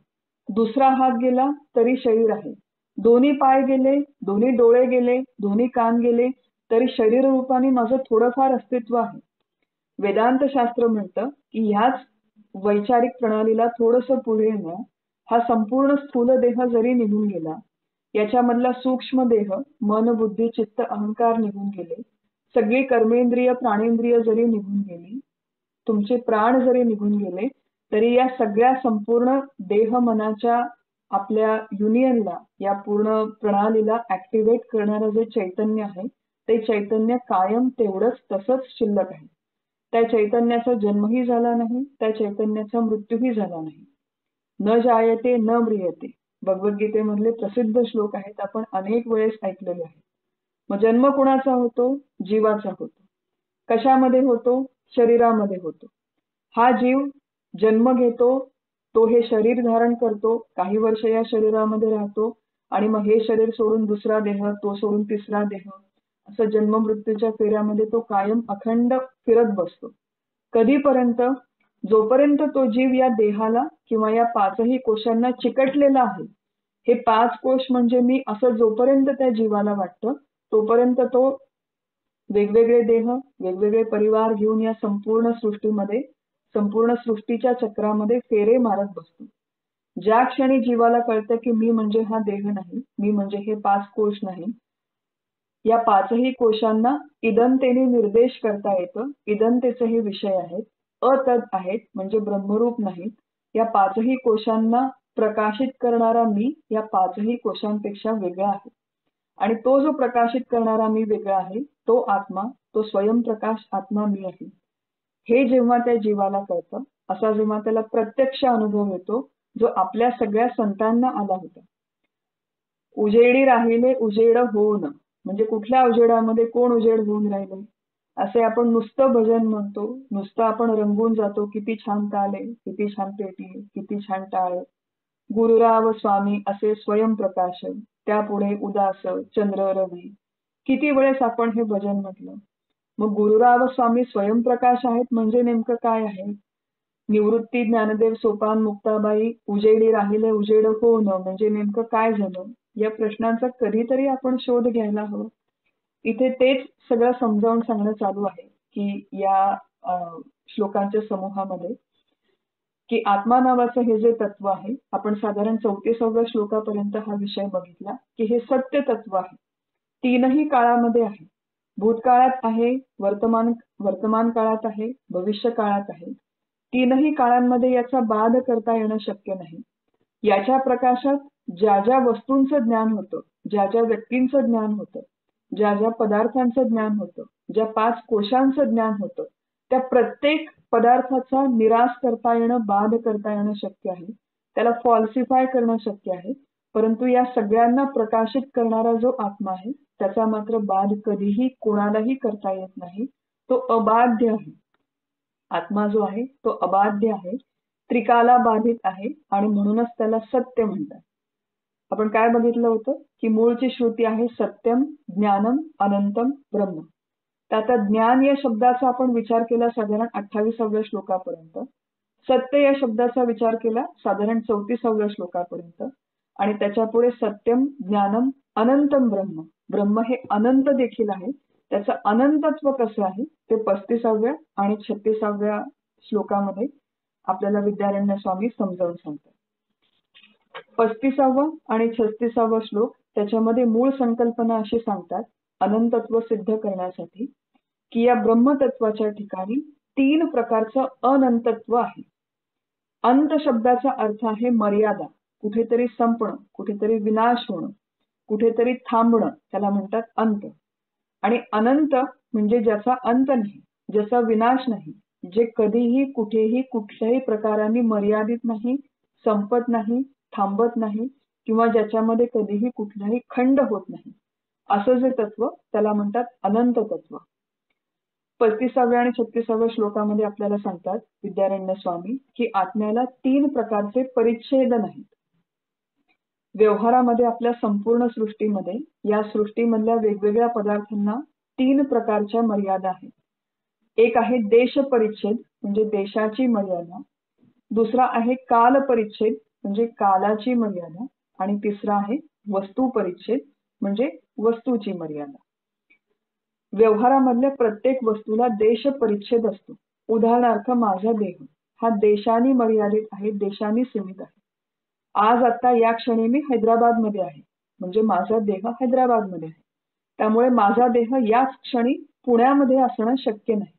दुसरा हात गेला तरी शरीर आहे. दोन्ही पाय गेले, दोन्ही डोळे गेले, दोन्ही कान गेले तरी शरीर रूपाने माझं थोडंफार अस्तित्व आहे. वेदांत शास्त्र म्हणतं की ह्याच वैचारिक प्रणालीला थोडंसं पुढे येणं, हा संपूर्ण स्थूल देह जरी निघून गेला, याच्यामधला सूक्ष्म देह मन बुद्धी चित्त अहंकार निघून गेले, सगळी कर्मेंद्रिय प्राणेंद्रिय जरी निघून गेली, तुमचे प्राण जरी निघून गेले, तरी या सगळ्या संपूर्ण देह मनाच्या आपल्या युनियनला, या पूर्ण प्रणालीला ऍक्टिव्हेट करणारं जे चैतन्य आहे, ते चैतन्य कायम तेवढंच तसंच शिल्लक आहे. त्या चैतन्याचा जन्मही झाला नाही, त्या चैतन्याचा मृत्यूही झाला नाही. न जायते न म्रियते भगवद्गीतेमधले प्रसिद्ध श्लोक आहेत, आपण अनेक वेळेस ऐकलेले आहेत. मग जन्म कुणाचा होतो? जीवाचा होतो. कशामध्ये होतो? शरीरामध्ये होतो. हा जीव जन्म घेतो, तो हे शरीर धारण करतो, काही वर्ष या शरीरामध्ये राहतो आणि मग हे शरीर सोडून दुसरा देह, तो सोडून तिसरा देह, असं जन्म मृत्यूच्या फेऱ्यामध्ये तो कायम अखंड फिरत बसतो. कधीपर्यंत? जोपर्यंत तो जीव या देहाला किंवा या पाचही कोशांना चिकटलेला आहे. हे 5 कोश म्हणजे मी असं जोपर्यंत त्या जीवाला वाटतं, तोपर्यंत तो वेगवेगळे देह, वेगवेगळे परिवार घेऊन या संपूर्ण सृष्टीमध्ये, संपूर्ण सृष्टीच्या चक्रामध्ये फेरे मारत बसतो. ज्या क्षणी जीवाला कळतं की मी म्हणजे हा देह नाही, मी म्हणजे हे 5 कोश नाही, या 5ही कोशांना इदंतेने निर्देश करता येतं. इदंतेचे हे विषय आहेत, अतद आहेत म्हणजे ब्रह्मरूप नाहीत. या 5ही कोशांना प्रकाशित करणारा मी या 5ही कोशांपेक्षा वेगळा आहे. आणि तो जो प्रकाशित करणारा मी वेगळा आहे, तो आत्मा, तो स्वयंप्रकाश आत्मा मी आहे. हे जेव्हा त्या जीवाला कळतं, असा जेव्हा त्याला प्रत्यक्ष अनुभव येतो, जो आपल्या सगळ्या संतांना आला होता. उजेडी राहिले उजेड होऊन, म्हणजे कुठल्या उजेडामध्ये कोण उजेड होऊन राहिले, असे आपण नुसतं भजन म्हणतो, नुसतं आपण रंगून जातो, किती छान ताले, किती छान पेटी, किती छान टाळ, गुरुराव स्वामी असे स्वयंप्रकाश, त्यापुढे उदास चंद्र रवी, किती वेळेस आपण हे भजन म्हटलं. मग गुरुराव स्वामी स्वयंप्रकाश आहेत म्हणजे नेमकं काय आहे? निवृत्ती ज्ञानदेव सोपान मुक्ताबाई उजेडी राहिले उजेड होणं म्हणजे नेमकं काय झालं? या प्रश्नांचा कधीतरी आपण शोध घ्यायला हवं. इथे तेच सगळं समजावून सांगणं चालू आहे की या श्लोकांच्या समूहामध्ये, की आत्मा नावाचं हे जे तत्व आहे, आपण साधारण 34व्या श्लोकापर्यंत हा विषय बघितला की हे सत्य तत्व आहे. तीनही काळामध्ये आहे. भूतकाळात आहे, वर्तमान काळात आहे, भविष्य काळात आहे. तीनही काळांमध्ये याचा बाध करता येणं शक्य नाही. याच्या प्रकाशात ज्या ज्या वस्तूंचं ज्ञान होतं, ज्या ज्या व्यक्तींचं ज्ञान होतं, ज्या ज्या पदार्थांचं ज्ञान होतं, ज्या 5 कोशांचं ज्ञान होतं, त्या प्रत्येक पदार्थाचा निराश करता येणं, बाध करता येणं शक्य आहे. त्याला फॉल्सिफाय करणं शक्य आहे. परंतु या सगळ्यांना प्रकाशित करणारा जो आत्मा आहे, त्याचा मात्र बाध कधीही कोणालाही करता येत नाही. तो अबाध्य आहे. आत्मा जो आहे तो अबाध्य आहे, त्रिकाला बाधित आहे आणि म्हणूनच त्याला सत्य म्हणतात. आपण काय बघितलं होतं की मूळची श्रुती आहे सत्यम ज्ञानम अनंतम ब्रह्म. तर आता ज्ञान या शब्दाचा आपण विचार केला साधारण 28व्या श्लोकापर्यंत, सत्य या शब्दाचा विचार केला साधारण 34व्या श्लोकापर्यंत, आणि त्याच्या पुढे सत्यम ज्ञानम अनंतम ब्रह्म. ब्रह्म हे अनंत देखील आहे. त्याचं अनंतत्व कसं आहे ते 35व्या आणि 36व्या श्लोकामध्ये आपल्याला विद्यारण्य स्वामी समजावून सांगतात. 35वा आणि 36वा श्लोक त्याच्यामध्ये मूळ संकल्पना अशी सांगतात अनंतत्व सिद्ध करण्यासाठी, की या ब्रह्मतत्वाच्या ठिकाणी 3 प्रकारचं अनंतत्व आहे. अंत शब्दाचा अर्थ आहे मर्यादा, कुठेतरी संपणं, कुठेतरी विनाश होणं, कुठेतरी थांबणं, त्याला म्हणतात अंत. आणि अनंत म्हणजे ज्याचा अंत नाही, ज्याचा विनाश नाही, जे कधीही कुठेही कुठल्याही प्रकाराने मर्यादित नाही, संपत नाही, थांबत नाही किंवा ज्याच्यामध्ये कधीही कुठलाही खंड होत नाही, असं जे तत्व त्याला म्हणतात अनंत तत्व. 35व्या आणि 36व्या श्लोकामध्ये आपल्याला सांगतात विद्यारण्य स्वामी की आत्म्याला 3 प्रकारचे परिच्छेद नाहीत. व्यवहारामध्ये आपल्या संपूर्ण सृष्टीमध्ये या सृष्टीमधल्या वेगवेगळ्या पदार्थांना 3 प्रकारच्या मर्यादा आहेत. एक आहे देश परिच्छेद म्हणजे देशाची मर्यादा, दुसरा आहे काल परिच्छेद म्हणजे कालाची मर्यादा, आणि तिसरा आहे वस्तू परिच्छेद म्हणजे वस्तूची मर्यादा. व्यवहारामधल्या प्रत्येक वस्तूला देश परिच्छेद असतो. उदाहरणार्थ माझा देह हा देशाने मर्यादित आहे, देशाने सीमित आहे. आज आता या क्षणी मी हैदराबादमध्ये आहे, म्हणजे माझा देह हैदराबादमध्ये आहे. त्यामुळे माझा देह याच क्षणी पुण्यामध्ये असणं शक्य नाही.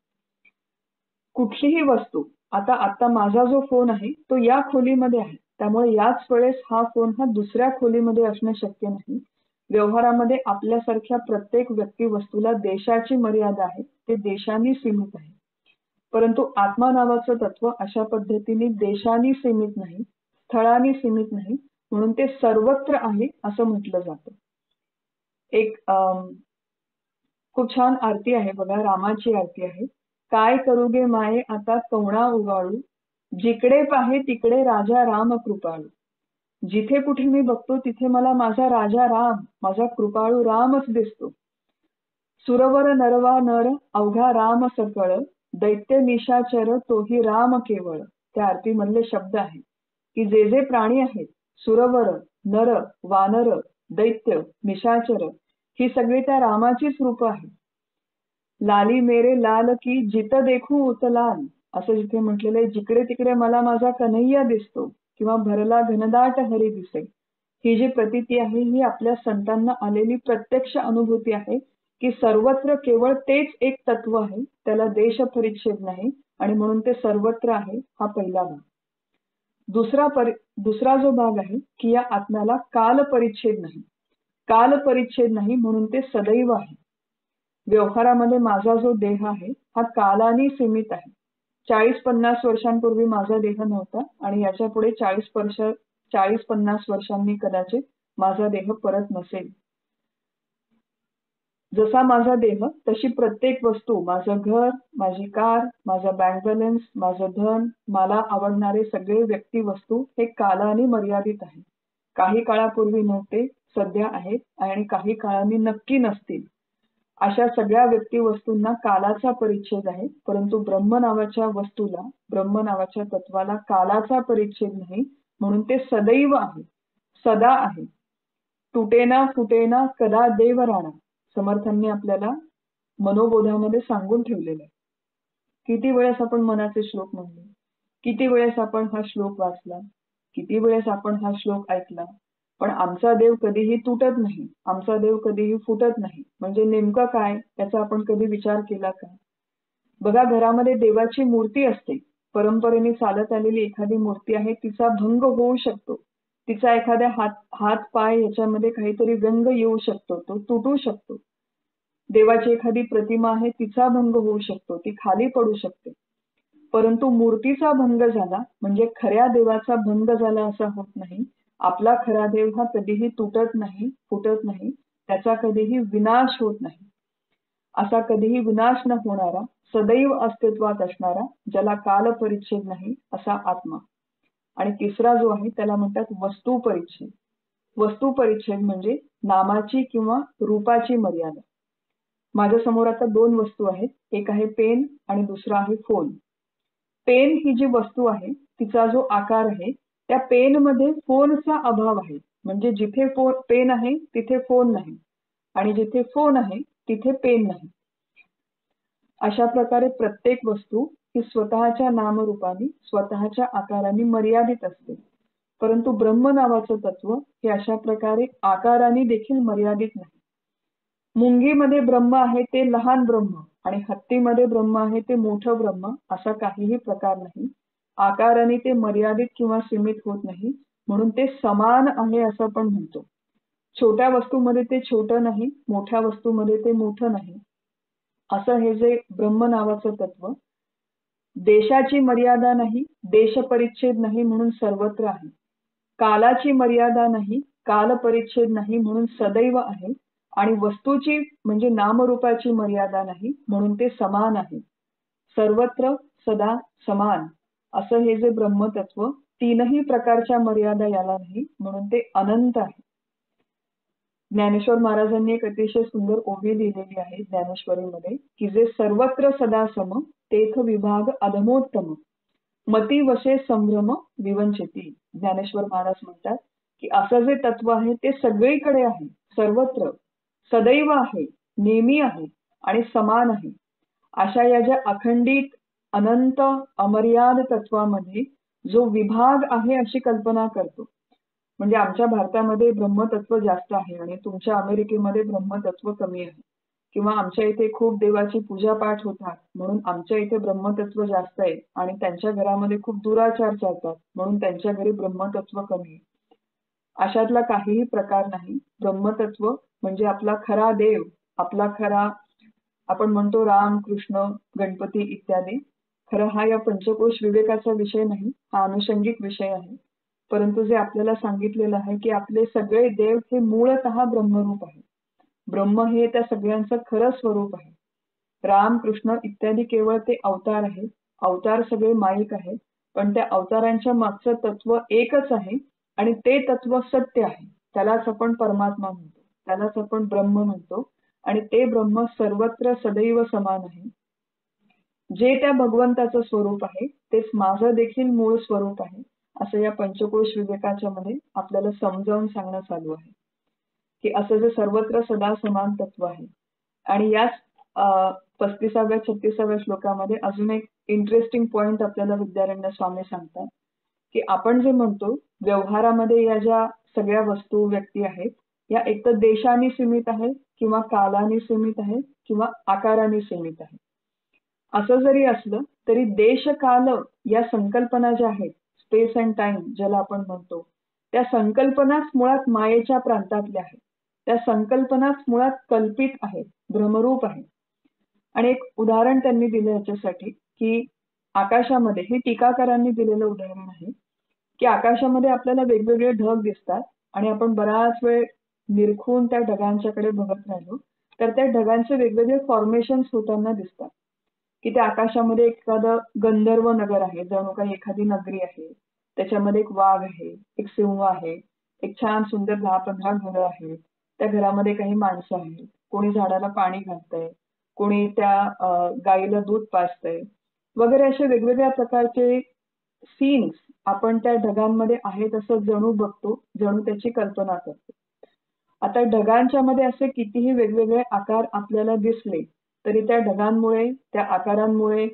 कुठलीही वस्तू, आता माझा जो फोन आहे तो या खोलीमध्ये आहे, त्यामुळे याच वेळेस हा फोन हा दुसऱ्या खोलीमध्ये असणं शक्य नाही. व्यवहारामध्ये आपल्यासारख्या प्रत्येक व्यक्ती वस्तूला देशाची मर्यादा आहे, ते देशाने सीमित आहे. परंतु आत्मा नावाचं तत्व अशा पद्धतीने देशाने सीमित नाही, स्थळाने सीमित नाही, म्हणून ते सर्वत्र आहे असं म्हटलं जातं. एक खूप छान आरती आहे बघा, रामाची आरती आहे. काय करू गे माये आता कवणा उगाळू, जिकडे पाहे तिकडे राजा राम कृपाळू. जिथे कुठे मी बघतो तिथे मला माझा राजा राम, माझा कृपाळू रामच दिसतो. सुरवर नरवा नर अवघा राम सकळ, दैत्य निशाचर तोही राम केवळ. त्या आरतीमधले शब्द आहेत की जे जे प्राणी आहेत, सुरवर, नर, वानर, दैत्य, निशाचर, ही सगळी त्या रामाचीच रूप आहेत. लाली मेरे लाल की जित देखू उतलाल, असं जिथे म्हटलेलं आहे, जिकडे तिकडे मला माझा कन्हैया दिसतो किंवा भरला घनदाट हरी दिसे. ही जी प्रतीती आहे ही आपल्या संतांना आलेली प्रत्यक्ष अनुभूती आहे की सर्वत्र केवळ तेच एक तत्व आहे, त्याला देश परिच्छेद नाही, आणि म्हणून ते सर्वत्र आहे. हा पहिला भाग. दुसरा जो भाग आहे की या आत्म्याला काल परिच्छेद नाही. काल परिच्छेद नाही म्हणून ते सदैव आहे. व्यवहारामध्ये माझा जो देह आहे हा कालाने सीमित आहे. 40-50 वर्षांपूर्वी माझा देह नव्हता, आणि याच्या पुढे 40-50 वर्षांनी कदाचित माझा देह परत नसेल. जसा माझा देह तशी प्रत्येक वस्तू, माझं घर, माझी कार, माझा बँक बॅलन्स, माझं धन, मला आवडणारे सगळे व्यक्ती वस्तू हे कालाने मर्यादित आहे. काही काळापूर्वी नव्हते, सध्या आहेत, आणि काही काळाने नक्की नसतील. अशा सगळ्या व्यक्ती वस्तूंना कालाचा परिच्छेद आहे. परंतु ब्रह्म नावाच्या वस्तूला, ब्रह्म नावाच्या तत्वाला कालाचा परिच्छेद नाही, म्हणून ते सदैव आहे, सदा आहे. तुटेना फुटेना कदा देव राणा, समर्थांनी आपल्याला मनोबोधामध्ये सांगून ठेवलेलं आहे. किती वेळेस आपण मनाचे श्लोक म्हणले, किती वेळेस आपण हा श्लोक वाचला, किती वेळेस आपण हा श्लोक ऐकला, पण आमचा देव कधीही तुटत नाही, आमचा देव कधीही फुटत नाही. म्हणजे नेमकं काय, याचा आपण कधी विचार केला का? बघा, घरामध्ये देवाची मूर्ती असते, परंपरेने चालत आलेली एखादी मूर्ती आहे, तिचा भंग होऊ शकतो, तिचा एखाद्या हात पाय याच्यामध्ये काहीतरी व्यंग येऊ शकतो, तो तुटू शकतो. देवाची एखादी प्रतिमा आहे, तिचा भंग होऊ शकतो, ती खाली पडू शकते. परंतु मूर्तीचा भंग झाला म्हणजे खऱ्या देवाचा भंग झाला असा होत नाही. आपला खरा देव हा कधीही तुटत नाही, फुटत नाही, त्याचा कधीही विनाश होत नाही. असा कधीही विनाश न होणारा, सदैव अस्तित्वात असणारा, ज्याला काल परिच्छेद नाही, असा आत्मा. आणि तिसरा जो आहे त्याला म्हणतात वस्तू परिच्छेद. वस्तू परिच्छेद म्हणजे नामाची किंवा रूपाची मर्यादा. माझ्या समोर आता 2 वस्तू आहेत, एक आहे पेन आणि दुसरा आहे फोन. पेन ही जी वस्तू आहे तिचा जो आकार आहे, त्या पेन मध्ये फोनचा अभाव आहे. म्हणजे जिथे पेन आहे तिथे फोन नाही, आणि जिथे फोन आहे तिथे पेन नाही. अशा प्रकारे प्रत्येक वस्तू ही स्वतःच्या नामरूपाने, स्वतःच्या आकाराने मर्यादित असते. परंतु ब्रह्म नावाचं तत्व हे अशा प्रकारे आकाराने देखील मर्यादित नाही. मुंगीमध्ये ब्रह्म आहे ते लहान ब्रह्म, आणि हत्तीमध्ये ब्रह्म आहे ते मोठं ब्रह्म, असा काहीही प्रकार नाही. आकाराने ते मर्यादित किंवा सीमित होत नाही, म्हणून ते समान आहे असं आपण म्हणतो. छोट्या वस्तूमध्ये ते छोटं नाही, मोठ्या वस्तूमध्ये ते मोठं नाही. असं हे जे ब्रह्म नावाचं तत्व देशाची मर्यादा नाही, देश परिच्छेद नाही, म्हणून सर्वत्र आहे. कालाची मर्यादा नाही, काल परिच्छेद नाही, म्हणून सदैव आहे. आणि वस्तूची म्हणजे नामरूपाची मर्यादा नाही, म्हणून ते समान आहे. सर्वत्र सदा समान असं हे जे ब्रह्मतत्व, तीनही प्रकारच्या मर्यादा याला नाही, म्हणून ते अनंत आहे. ज्ञानेश्वर महाराजांनी एक अतिशय सुंदर ओवी लिहिलेली आहे ज्ञानेश्वरीमध्ये की जे सर्वत्र सदा सम, तेथ विभाग अधमोत्तम. मती वशे संभ्रम विवंचिती. ज्ञानेश्वर महाराज म्हणतात की असं जे तत्व आहे ते सगळीकडे आहे, सर्वत्र, सदैव आहे, नेहमी आहे आणि समान आहे. अशा या ज्या अखंडित, अनंत, अमर्याद तत्वामध्ये जो विभाग आहे अशी कल्पना करतो. म्हणजे आमच्या भारतामध्ये ब्रह्मतत्व जास्त आहे आणि तुमच्या अमेरिकेमध्ये ब्रह्मतत्व कमी आहे. किंवा आमच्या इथे खूप देवाची पूजापाठ होतात म्हणून आमच्या इथे ब्रह्मतत्व जास्त आहे आणि त्यांच्या घरामध्ये खूप दुराचार चालतात म्हणून त्यांच्या घरी ब्रह्मतत्व कमी आहे. अशातला काहीही प्रकार नाही. ब्रह्मतत्व म्हणजे आपला खरा देव, आपला खरा, आपण म्हणतो राम, कृष्ण, गणपती इत्यादी. खरं हा या पंचकोश विवेकाचा विषय नाही, हा अनुषंगिक विषय आहे. परंतु जे आपल्याला सांगितलेलं आहे की आपले सगळे देव हे मूळतः ब्रह्मरूप आहे. ब्रह्म हे त्या सगळ्यांचं खरं स्वरूप आहे. राम, कृष्ण इत्यादी केवळ ते अवतार आहेत. अवतार सगळे माईक आहेत, पण त्या अवतारांच्या मागचं तत्व एकच आहे आणि ते तत्व सत्य आहे. त्यालाच आपण परमात्मा म्हणतो, त्यालाच आपण ब्रह्म म्हणतो आणि ते ब्रह्म सर्वत्र सदैव समान आहे. जे त्या भगवंताचं स्वरूप आहे तेच माझं देखील मूळ स्वरूप आहे, असं या पंचकोश विवेकाच्या मध्ये आपल्याला समजावून सांगणं चालू आहे. की असं जे सर्वत्र सदा समान तत्व आहे. आणि याच 35व्या-36व्या श्लोकामध्ये अजून एक इंटरेस्टिंग पॉइंट आपल्याला विद्यारण्य स्वामी सांगतात की आपण जे म्हणतो व्यवहारामध्ये या ज्या सगळ्या वस्तू, व्यक्ती आहेत या एकतर देशाने सीमित आहेत किंवा कालाने सीमित आहेत किंवा आकाराने सीमित आहेत. असं जरी असलं तरी देश काल या संकल्पना ज्या आहेत, स्पेस अँड टाइम ज्याला आपण म्हणतो, त्या संकल्पनाच मुळात मायेच्या प्रांतातल्या आहेत. त्या संकल्पनाच मुळात कल्पित आहेत, भ्रमरूप आहेत. आणि एक उदाहरण त्यांनी दिलं याच्यासाठी की आकाशामध्ये, हे टीकाकारांनी दिलेलं उदाहरण आहे की आकाशामध्ये आपल्याला वेगवेगळे ढग दिसतात आणि आपण बराच वेळ निरखून त्या ढगांच्याकडे बघत राहिलो तर त्या ढगांचे वेगवेगळे फॉर्मेशन्स होताना दिसतात. की त्या आकाशामध्ये एखादं गंधर्व नगर आहे, जणू काही एखादी नगरी आहे. त्याच्यामध्ये एक वाघ आहे, एक सिंह आहे, एक छान सुंदर 10-15 घरं आहेत. त्या घरामध्ये काही माणसं आहेत, कोणी झाडाला पाणी घालतंय, कोणी त्या गाईला दूध पाजतंय वगैरे असे वेगवेगळ्या प्रकारचे सीन्स आपण त्या ढगांमध्ये आहेत असं जणू बघतो, जणू त्याची कल्पना करतो. आता ढगांच्या मध्ये असे कितीही वेगवेगळे आकार आपल्याला दिसले तरी त्या ढगांमुळे, त्या आकारांमुळे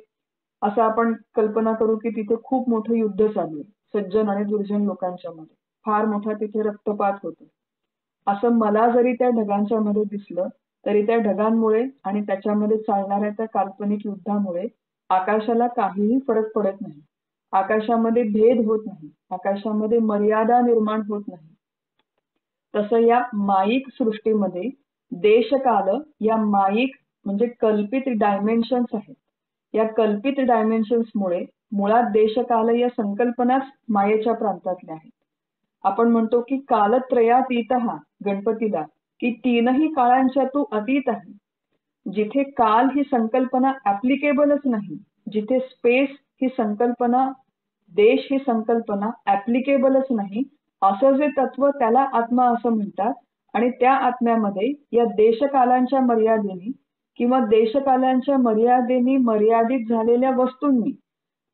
असं आपण कल्पना करू की तिथे खूप मोठं युद्ध चालू आहे सज्जन आणि दुर्जन लोकांच्या मध्ये, फार मोठा तिथे रक्तपात होतो. असं मला जरी त्या ढगांच्या मध्ये दिसलं तरी त्या ढगांमुळे आणि त्याच्यामध्ये चालणाऱ्या त्या काल्पनिक युद्धामुळे आकाशाला काहीही फरक पडत नाही. आकाशामध्ये भेद होत नाही, आकाशामध्ये मर्यादा निर्माण होत नाही. तसं या माईक सृष्टीमध्ये देशकाल या माईक म्हणजे कल्पित डायमेन्शन्स आहेत. या कल्पित डायमेन्शन्समुळे मुळात देशकाल या संकल्पनाच मायेच्या प्रांतातल्या आहेत. आपण म्हणतो की कालत्रयातीतः गणपतीला, की तीनही काळांच्या तू अतीत आहे. जिथे काल ही संकल्पना ऍप्लिकेबलच नाही, जिथे स्पेस ही संकल्पना, देश ही संकल्पना ऍप्लिकेबलच नाही, असं जे तत्व त्याला आत्मा असं म्हणतात. आणि त्या आत्म्यामध्ये या देशकालांच्या मर्यादेने किंवा देशकालांच्या मर्यादेने मर्यादित झालेल्या वस्तूंनी,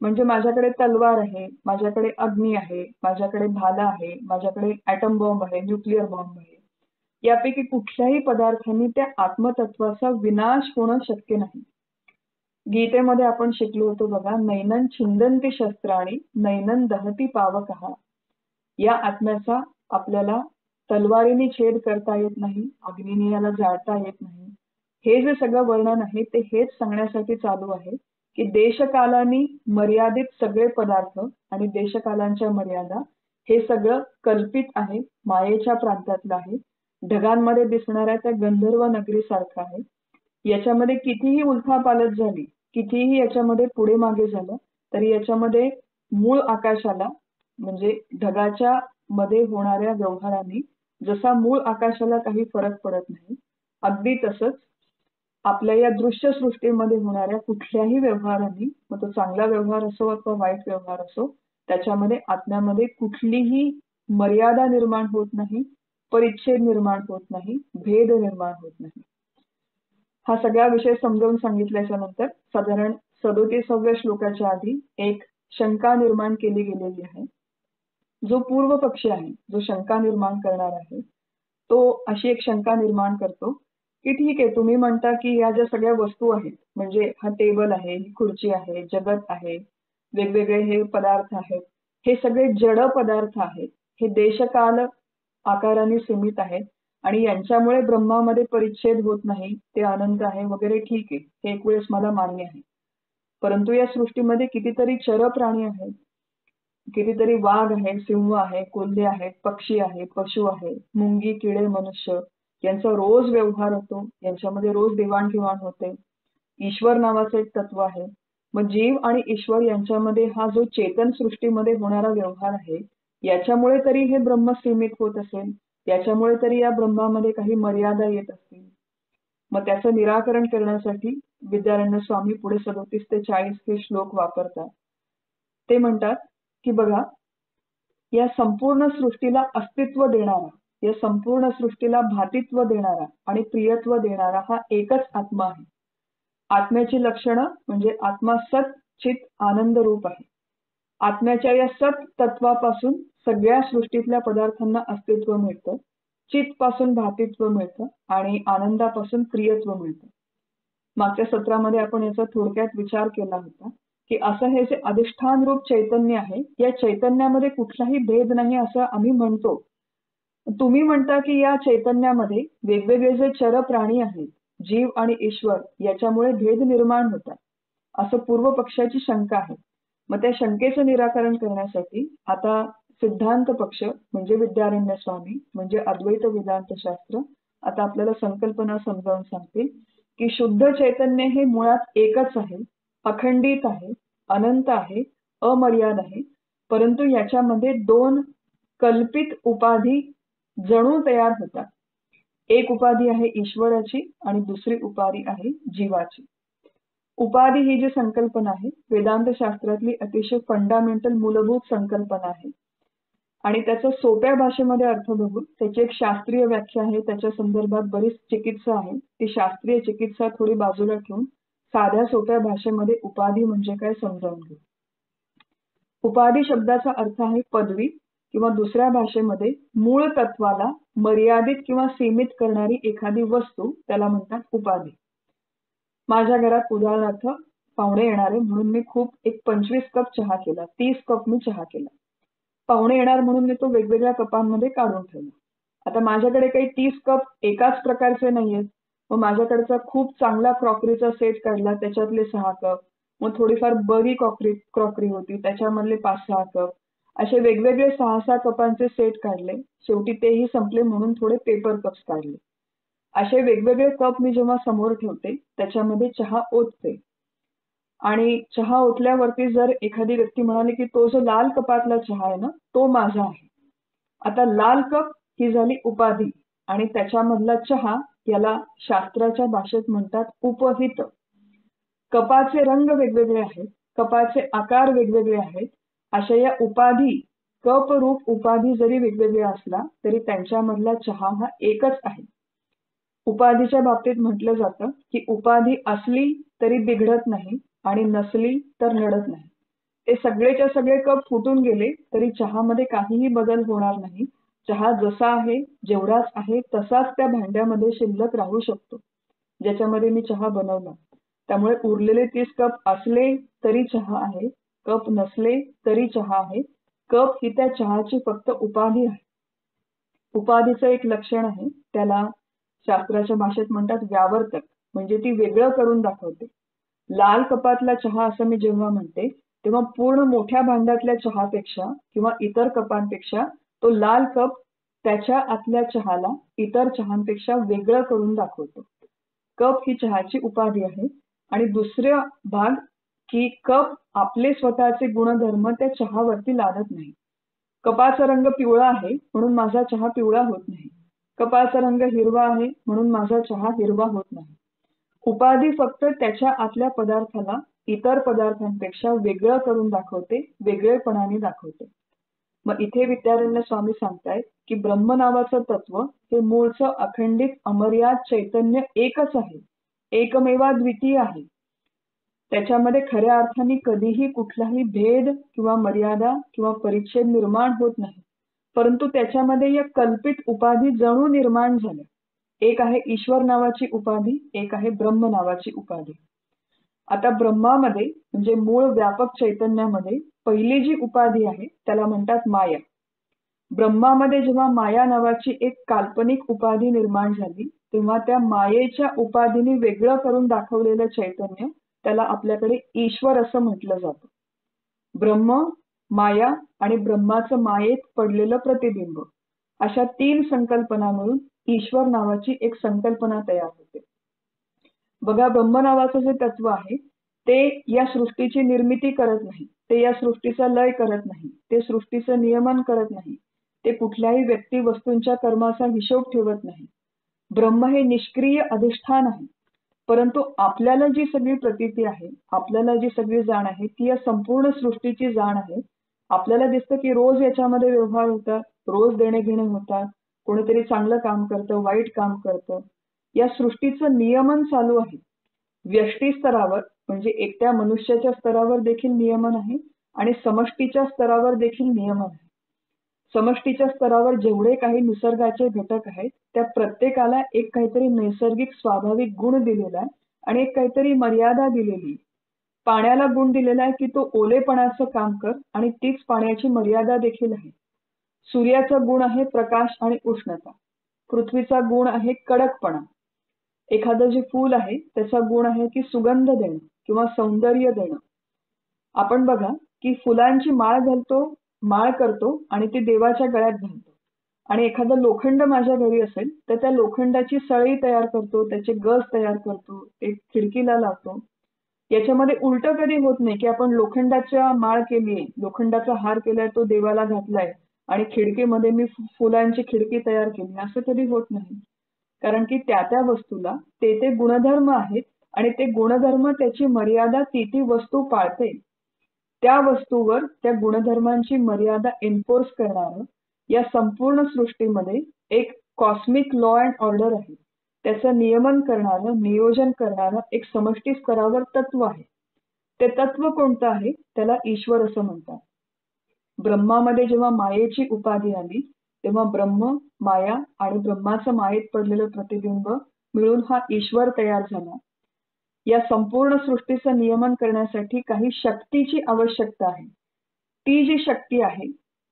म्हणजे माझ्याकडे तलवार आहे, माझ्याकडे अग्नी आहे, माझ्याकडे भाला आहे, माझ्याकडे ऍटम बॉम्ब आहे, न्यूक्लिअर बॉम्ब आहे, यापैकी कुठल्याही पदार्थांनी त्या आत्मतत्वाचा विनाश होणं शक्य नाही. गीतेमध्ये आपण शिकलो होतो बघा, नैनन छिंदन्ति शस्त्राणि नैनन दहती पावकः. या आत्म्याचा आपल्याला तलवारीने छेद करता येत नाही, अग्नीने याला जाळता येत नाही. हे जे सगळं वर्णन आहे ते हेच सांगण्यासाठी चालू आहे की देशकालांनी मर्यादित सगळे पदार्थ आणि देशकालांच्या मर्यादा हे सगळं कल्पित आहे, मायेच्या प्रांतातलं आहे. ढगांमध्ये दिसणाऱ्या त्या गंधर्व नगरीसारखं आहे. याच्यामध्ये कितीही उलथापालथ झाली, कितीही याच्यामध्ये पुढे मागे झालं तरी याच्यामध्ये मूळ आकाशाला, म्हणजे ढगाच्या मध्ये होणाऱ्या व्यवहारांनी जसा मूळ आकाशाला काही फरक पडत नाही, अगदी तसंच आपल्या या दृश्य सृष्टीमध्ये होणाऱ्या कुठल्याही व्यवहारांनी, मग तो चांगला व्यवहार असो अथवा वाईट व्यवहार असो, त्याच्यामध्ये आत्म्यामध्ये कुठलीही मर्यादा निर्माण होत नाही, परिच्छेद निर्माण होत नाही, भेद निर्माण होत नाही. हा सगळा विषय समजावून सांगितल्याच्या नंतर साधारण 37व्या श्लोकाच्या आधी एक शंका निर्माण केली गेलेली आहे. जो पूर्व पक्षी आहे, जो शंका निर्माण करणार आहे, तो अशी एक शंका निर्माण करतो की ठीक आहे, तुम्ही म्हणता की या ज्या सगळ्या वस्तू आहेत, म्हणजे हा टेबल आहे, ही खुर्ची आहे, जगत आहे, वेगवेगळे हे पदार्थ आहेत, हे सगळे जड पदार्थ आहेत. हे देशकाल आकाराने सीमित आहेत आणि यांच्यामुळे ब्रह्मामध्ये परिच्छेद होत नाही, ते अनंत आहे वगैरे, ठीक आहे, हे एक वेळेस मला मान्य आहे. परंतु या सृष्टीमध्ये कितीतरी चर प्राणी आहेत, कितीतरी वाघ आहे, सिंह आहे, कोल्हे आहेत, पक्षी आहे, पशु आहे, मुंगी, किडे, मनुष्य यांचा रोज व्यवहार होतो, यांच्यामध्ये रोज देवाणघेवाण होते. ईश्वर नावाचं एक तत्व आहे. मग जीव आणि ईश्वर यांच्यामध्ये हा जो चेतन सृष्टीमध्ये होणारा व्यवहार आहे, याच्यामुळे तरी हे ब्रह्म सीमित होत असेल, याच्यामुळे तरी या ब्रह्मामध्ये काही मर्यादा येत असतील. मग त्याचं निराकरण करण्यासाठी विद्यारण्य स्वामी पुढे 37 ते 40 हे श्लोक वापरतात. ते म्हणतात की बघा, या संपूर्ण सृष्टीला अस्तित्व देणारा, या संपूर्ण सृष्टीला भातित्व देणारा आणि प्रियत्व देणारा हा एकच आत्मा आहे. आत्म्याची लक्षणं म्हणजे आत्मा सत चित आनंद रूप आहे. आत्म्याच्या या सत तत्वापासून सगळ्या सृष्टीतल्या पदार्थांना अस्तित्व मिळतं, चित पासून भातित्व मिळतं आणि आनंदापासून प्रियत्व मिळतं. मागच्या सत्रामध्ये आपण याचा थोडक्यात विचार केला होता की असं हे जे अधिष्ठान रूप चैतन्य आहे, या चैतन्यामध्ये कुठलाही भेद नाही असं आम्ही म्हणतो. तुम्ही म्हणता की या चैतन्यामध्ये वेगवेगळे जे चर प्राणी आहेत, जीव आणि ईश्वर, याच्यामुळे भेद निर्माण होतात, असं पूर्व पक्षाची शंका आहे. मग त्या शंकेचं निराकरण करण्यासाठी आता सिद्धांत पक्ष म्हणजे विद्यारण्य स्वामी म्हणजे अद्वैत वेदांत शास्त्र आता आपल्याला संकल्पना समजावून सांगतील की शुद्ध चैतन्य हे मुळात एकच आहे, अखंडित आहे, अनंत आहे, अमर्याद आहे, परंतु याच्यामध्ये दोन कल्पित उपाधी जणू तयार होतात. एक उपाधी आहे ईश्वराची आणि दुसरी उपाधी आहे जीवाची. उपाधी ही जी संकल्पना आहे, वेदांत शास्त्रातली अतिशय फंडामेंटल मूलभूत संकल्पना आहे आणि त्याचा सोप्या भाषेमध्ये अर्थ बघू. त्याची एक शास्त्रीय व्याख्या आहे, त्याच्या संदर्भात बरीच चिकित्सा आहे. ती शास्त्रीय चिकित्सा थोडी बाजूला ठेवून साध्या सोप्या भाषेमध्ये उपाधी म्हणजे काय समजावून घेऊ. उपाधी शब्दाचा अर्थ आहे पदवी किंवा दुसऱ्या भाषेमध्ये मूळ तत्वाला मर्यादित किंवा सीमित करणारी एखादी वस्तू, त्याला म्हणतात उपाधी. माझ्या घरात उदाहरणार्थ पाहुणे येणारे म्हणून मी खूप एक 25 कप चहा केला, 30 कप मी चहा केला. पाहुणे येणार म्हणून मी तो वेगवेगळ्या कपांमध्ये काढून ठेवला. आता माझ्याकडे काही 30 कप एकाच प्रकारचे नाहीयेत. मग माझ्याकडचा खूप चांगला क्रॉकरीचा सेट काढला, त्याच्यातले 6 कप, मग थोडीफार बरी क्रॉकरी होती, त्याच्यामधले 5-6 कप, असे वेगवेगळे 6-6 कपांचे सेट काढले. शेवटी तेही संपले म्हणून थोडे पेपर कप्स काढले. असे वेगवेगळे कप मी जेव्हा समोर ठेवते, त्याच्यामध्ये चहा ओतते आणि चहा ओतल्यावरती जर एखादी व्यक्ती म्हणाली की तो जो लाल कपातला चहा आहे ना, तो माझा आहे. आता लाल कप ही झाली उपाधी आणि त्याच्यामधला चहा याला शास्त्राच्या भाषेत म्हणतात उपहित. कपाचे रंग वेगवेगळे आहेत, कपाचे आकार वेगवेगळे आहेत. अशा या उपाधी, कप रूप उपाधी जरी वेगवेगळ्या असला तरी त्यांच्यामधला चहा हा एकच आहे. उपाधीच्या बाबतीत म्हटलं जातं की उपाधी असली तरी बिघडत नाही आणि नसली तर नडत नाही. ते सगळेच्या सगळे कप फुटून गेले तरी चहामध्ये काहीही बदल होणार नाही. चहा जसा आहे, जेवढाच आहे तसाच त्या भांड्यामध्ये शिल्लक राहू शकतो ज्याच्यामध्ये मी चहा बनवला. त्यामुळे उरलेले 30 कप असले तरी चहा आहे, कप नसले तरी चहा आहे. कप ही त्या चहाची फक्त उपाधी आहे. उपाधीचं एक लक्षण आहे, त्याला शास्त्राच्या भाषेत म्हणतात व्यावर्तक, म्हणजे ती वेगळं करून दाखवते. लाल कपातला चहा असं मी जेव्हा म्हणते तेव्हा पूर्ण मोठ्या भांड्यातल्या चहापेक्षा किंवा इतर कपांपेक्षा तो लाल कप त्याच्या आतल्या चहाला इतर चहांपेक्षा वेगळं करून दाखवतो. कप ही चहाची उपाधी आहे आणि दुसरा भाग की कप आपले स्वतःचे गुणधर्म त्या चहावरती लादत नाही. कपाचा रंग पिवळा आहे म्हणून माझा चहा पिवळा होत नाही. कपाचा रंग हिरवा आहे म्हणून माझा चहा हिरवा होत नाही. उपाधी फक्त त्याच्या आतल्या पदार्थाला इतर पदार्थांपेक्षा वेगळं करून दाखवते, वेगळेपणाने दाखवते. मग इथे विद्यारण्य स्वामी सांगतायत की ब्रह्म नावाचं तत्व हे मूळचं अखंडित अमर्याद चैतन्य एकच आहे, एकमेवा द्वितीय आहे. त्याच्यामध्ये खऱ्या अर्थाने कधीही कुठलाही भेद किंवा मर्यादा किंवा परिच्छेद निर्माण होत नाही, परंतु त्याच्यामध्ये या कल्पित उपाधी जणू निर्माण झाल्या. एक आहे ईश्वर नावाची उपाधी, एक आहे ब्रह्म नावाची उपाधी. आता ब्रह्मामध्ये म्हणजे मूळ व्यापक चैतन्यामध्ये पहिली जी उपाधी आहे त्याला म्हणतात माया. ब्रह्मामध्ये जेव्हा माया नावाची एक काल्पनिक उपाधी निर्माण झाली, तेव्हा त्या मायेच्या उपाधीने वेगळं करून दाखवलेलं चैतन्य त्याला आपल्याकडे ईश्वर असं म्हटलं जातं. ब्रह्म, माया आणि ब्रह्माचं मायेत पडलेलं प्रतिबिंब अशा 3 संकल्पना मिळून ईश्वर नावाची एक संकल्पना तयार होते. बघा, ब्रह्म नावाचं जे तत्व आहे ते या सृष्टीची निर्मिती करत नाही, ते या सृष्टीचा लय करत नाही, ते सृष्टीचं नियमन करत नाही, ते कुठल्याही व्यक्ती वस्तूंच्या कर्माचा हिशोब ठेवत नाही. ब्रह्म हे निष्क्रिय अधिष्ठान आहे. परंतु आपल्याला जी सगळी प्रतीती आहे, आपल्याला जी सगळी जाण आहे ती या संपूर्ण सृष्टीची जाण आहे. आपल्याला दिसतं की रोज याच्यामध्ये व्यवहार होतात, रोज देणे घेणे होतात, कोणीतरी चांगलं काम करतं, वाईट काम करतं. या सृष्टीचं नियमन चालू आहे. व्यष्टी स्तरावर म्हणजे एकट्या मनुष्याच्या स्तरावर देखील नियमन आहे आणि समष्टीच्या स्तरावर देखील नियमन आहे. समष्टीच्या स्तरावर जेवढे काही निसर्गाचे घटक आहेत त्या प्रत्येकाला एक काहीतरी नैसर्गिक स्वाभाविक गुण दिलेला आहे आणि एक काहीतरी मर्यादा दिलेली आहे. पाण्याला गुण दिलेला आहे की तो ओलेपणाचं काम कर आणि तीच पाण्याची मर्यादा देखील आहे. सूर्याचा गुण आहे प्रकाश आणि उष्णता. पृथ्वीचा गुण आहे कडकपणा. एखादं जे फूल आहे त्याचा गुण आहे की सुगंध देणं किंवा सौंदर्य देणं. आपण बघा की फुलांची माळ करतो आणि ती देवाच्या गळ्यात घालतो. आणि एखादं लोखंड माझ्या घरी असेल तर त्या लोखंडाची सळई तयार करतो, त्याचे गज तयार करतो, ते खिडकीला लावतो. याच्यामध्ये उलट कधी होत नाही की आपण लोखंडाच्या माळ केलीये, लोखंडाचा हार केलाय, तो देवाला घातलाय आणि खिडकीमध्ये मी फुलांची खिडकी तयार केली, असं कधी होत नाही. कारण की त्या वस्तूला ते गुणधर्म आहेत आणि ते गुणधर्म त्याची मर्यादा ती वस्तू पाळते. त्या वस्तूवर त्या गुणधर्मांची मर्यादा एन्फोर्स करणारं या संपूर्ण सृष्टीमध्ये एक कॉस्मिक लॉ अँड ऑर्डर आहे. त्याचं नियमन करणारं, नियोजन करणारं एक समष्टी स्तरावर तत्व आहे. ते तत्व कोणतं आहे त्याला ईश्वर असं म्हणतात. ब्रह्मामध्ये जेव्हा मायेची उपाधी आली तेव्हा ब्रह्म, माया आणि ब्रह्माचं मायेत पडलेलं प्रतिबिंब मिळून हा ईश्वर तयार झाला. या संपूर्ण सृष्टीचं नियमन करण्यासाठी काही शक्तीची आवश्यकता आहे. ती जी शक्ती आहे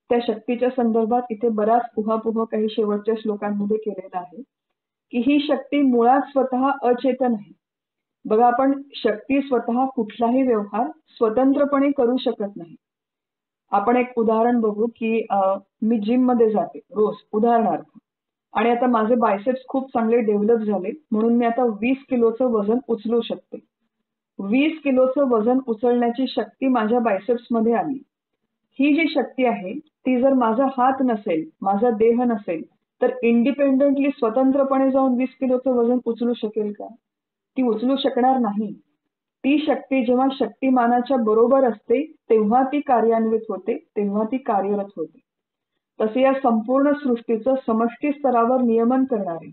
त्या शक्तीच्या संदर्भात इथे बराच उहापोह काही शेवटच्या श्लोकांमध्ये केलेला आहे की ही शक्ती मुळात स्वतः अचेतन आहे. बघा, आपण शक्ती स्वतः कुठलाही व्यवहार स्वतंत्रपणे करू शकत नाही. आपण एक उदाहरण बघू की मी जिम मध्ये जाते रोज उदाहरणार्थ, आणि आता माझे बायसेप्स खूप चांगले डेव्हलप झाले म्हणून मी आता 20 किलोचं वजन उचलू शकते. 20 किलोचं वजन उचलण्याची शक्ती माझ्या बायसेप्स मध्ये आली. ही जी शक्ती आहे ती जर माझा हात नसेल, माझा देह नसेल तर इंडिपेंडेंटली स्वतंत्रपणे जाऊन 20 किलोचं वजन उचलू शकेल का? ती उचलू शकणार नाही. ती शक्ती जेव्हा शक्तिमानाच्या बरोबर असते तेव्हा ती कार्यान्वित होते, तेव्हा ती कार्यरत होते. तसे या संपूर्ण सृष्टीचं समष्टी स्तरावर नियमन करणारे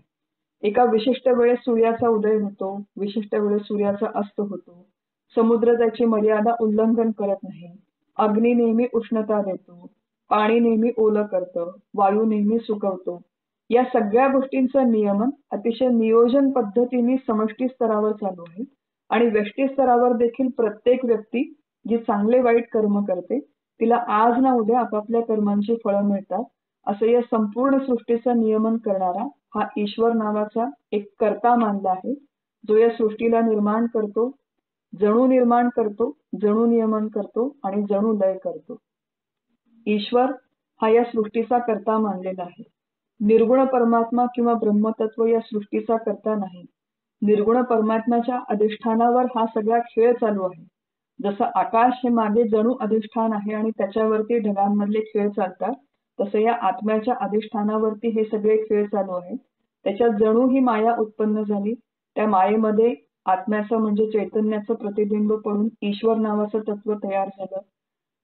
एका विशिष्ट वेळेस सूर्याचा उदय होतो, विशिष्ट वेळेस सूर्याचा अस्त होतो. समुद्र त्याची मर्यादा उल्लंघन करत नाही. अग्नी नेहमी उष्णता देतो, पाणी नेहमी ओलं करतं, वायू नेहमी सुकवतो. या सगळ्या गोष्टींचं नियमन अतिशय नियोजन पद्धतीने समष्टी स्तरावर चालू आहे. आणि व्यष्टी स्तरावर देखील प्रत्येक व्यक्ती जी चांगले वाईट कर्म करते तिला आज ना उद्या आपापल्या कर्मांची फळं मिळतात. असं या संपूर्ण सृष्टीचं नियमन करणारा हा ईश्वर नावाचा एक कर्ता मानला आहे, जो या सृष्टीला निर्माण करतो, जणू निर्माण करतो, जणू नियमन करतो आणि जणू लय करतो. ईश्वर हा या सृष्टीचा कर्ता मानलेला आहे. निर्गुण परमात्मा किंवा ब्रह्मतत्व या सृष्टीचा कर्ता नाही. निर्गुण परमात्म्याच्या अधिष्ठानावर हा सगळा खेळ चालू आहे. जसं आकाश हे मागे जणू अधिष्ठान आहे आणि त्याच्यावरती ढगांमधले खेळ चालतात, तसं या आत्म्याच्या अधिष्ठानावरती हे सगळे खेळ चालू आहेत. त्याच्यात जणू ही माया उत्पन्न झाली. त्या मायेमध्ये आत्म्याचं म्हणजे चैतन्याचं प्रतिबिंब पडून ईश्वर नावाचं तत्व तयार झालं.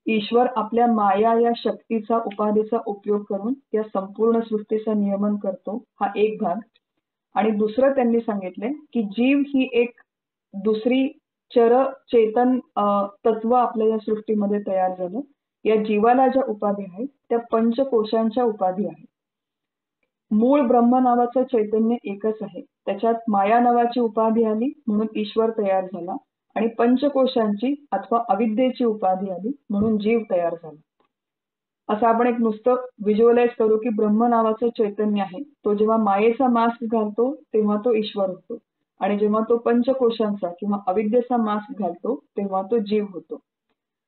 ईश्वर आपल्या माया या शक्तीचा उपाधीचा उपयोग करून या संपूर्ण सृष्टीचं नियमन करतो, हा एक भाग. आणि दुसरं त्यांनी सांगितलंय की जीव ही एक दुसरी चर चेतन तत्व आपल्या या सृष्टीमध्ये तयार झालं. या जीवाला ज्या उपाधी आहेत त्या पंचकोशांच्या उपाधी आहेत. मूळ ब्रह्म नावाचं चैतन्य एकच आहे. त्याच्यात माया नावाची उपाधी आली म्हणून ईश्वर तयार झाला आणि पंचकोशांची अथवा अविद्येची उपाधी आली म्हणून जीव तयार झाला. असं आपण एक नुसतं व्हिज्युअलाइज करू की ब्रह्म नावाचं चैतन्य आहे, तो जेव्हा मायेचा मास्क घालतो तेव्हा तो ईश्वर होतो आणि जेव्हा तो पंचकोशांचा किंवा अविद्येचा मास्क घालतो तेव्हा तो जीव होतो.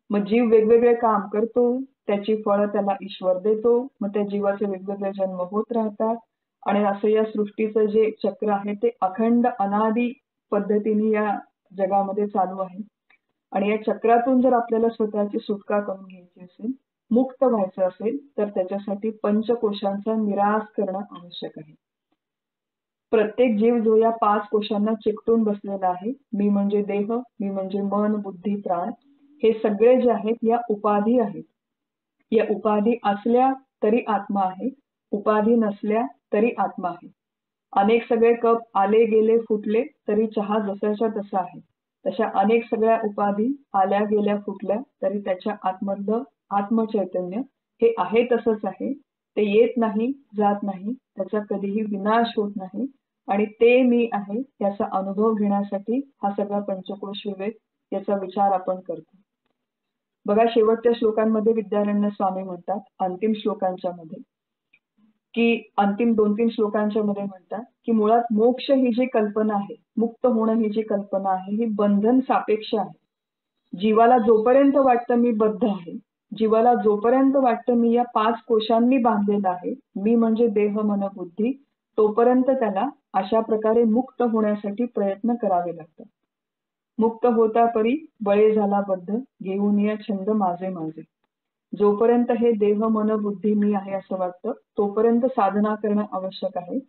मग जीव वेगवेगळे काम करतो, त्याची फळं त्याला ईश्वर देतो, मग त्या जीवाचे वेगवेगळे जन्म होत राहतात आणि असं या सृष्टीचं जे चक्र आहे ते अखंड अनादी पद्धतीने या जगामध्ये चालू आहे. आणि या चक्रातून जर आपल्याला स्वतःची सुटका करून घ्यायची असेल, मुक्त व्हायचं असेल, तर त्याच्यासाठी पंचकोशांचा निराश करणं आवश्यक आहे. प्रत्येक जीव जो या 5 कोशांना चिकटून बसलेला आहे, मी म्हणजे देह, मी म्हणजे मन, बुद्धी, प्राण, हे सगळे जे आहेत या उपाधी आहेत. या उपाधी असल्या तरी आत्मा आहे, उपाधी नसल्या तरी आत्मा आहे. अनेक सगळे कप आले गेले फुटले तरी चहा जसाच्या तसा आहे. तशा अनेक सगळ्या उपाधी आल्या गेल्या फुटल्या तरी त्याच्या आतमधलं आत्मचैतन्य हे आहे तसंच आहे. ते येत नाही, जात नाही, त्याचा कधीही विनाश होत नाही आणि ते मी आहे याचा अनुभव घेण्यासाठी हा सगळा पंचकोश विवेक याचा विचार आपण करतो. बघा, शेवटच्या श्लोकांमध्ये विद्यारण्य स्वामी म्हणतात, अंतिम श्लोकांच्या मध्ये, की अंतिम 2-3 श्लोकांच्या मध्ये म्हणतात की मुळात मोक्ष ही जी कल्पना आहे, मुक्त होणं ही जी कल्पना आहे, ही बंधन सापेक्ष आहे. जीवाला जोपर्यंत वाटतं मी बद्ध आहे, जीवाला जोपर्यंत वाटतं मी या 5 कोशांनी बांधलेला आहे, मी म्हणजे देह मन बुद्धी, तोपर्यंत त्याला अशा प्रकारे मुक्त होण्यासाठी प्रयत्न करावे लागतात. मुक्त होता परी बळे झाला बद्ध, घेऊन या छंद माझे माझे. जोपर्यंत हे देह मन बुद्धी मी आहे असं वाटतं तोपर्यंत साधना करणं आवश्यक आहे.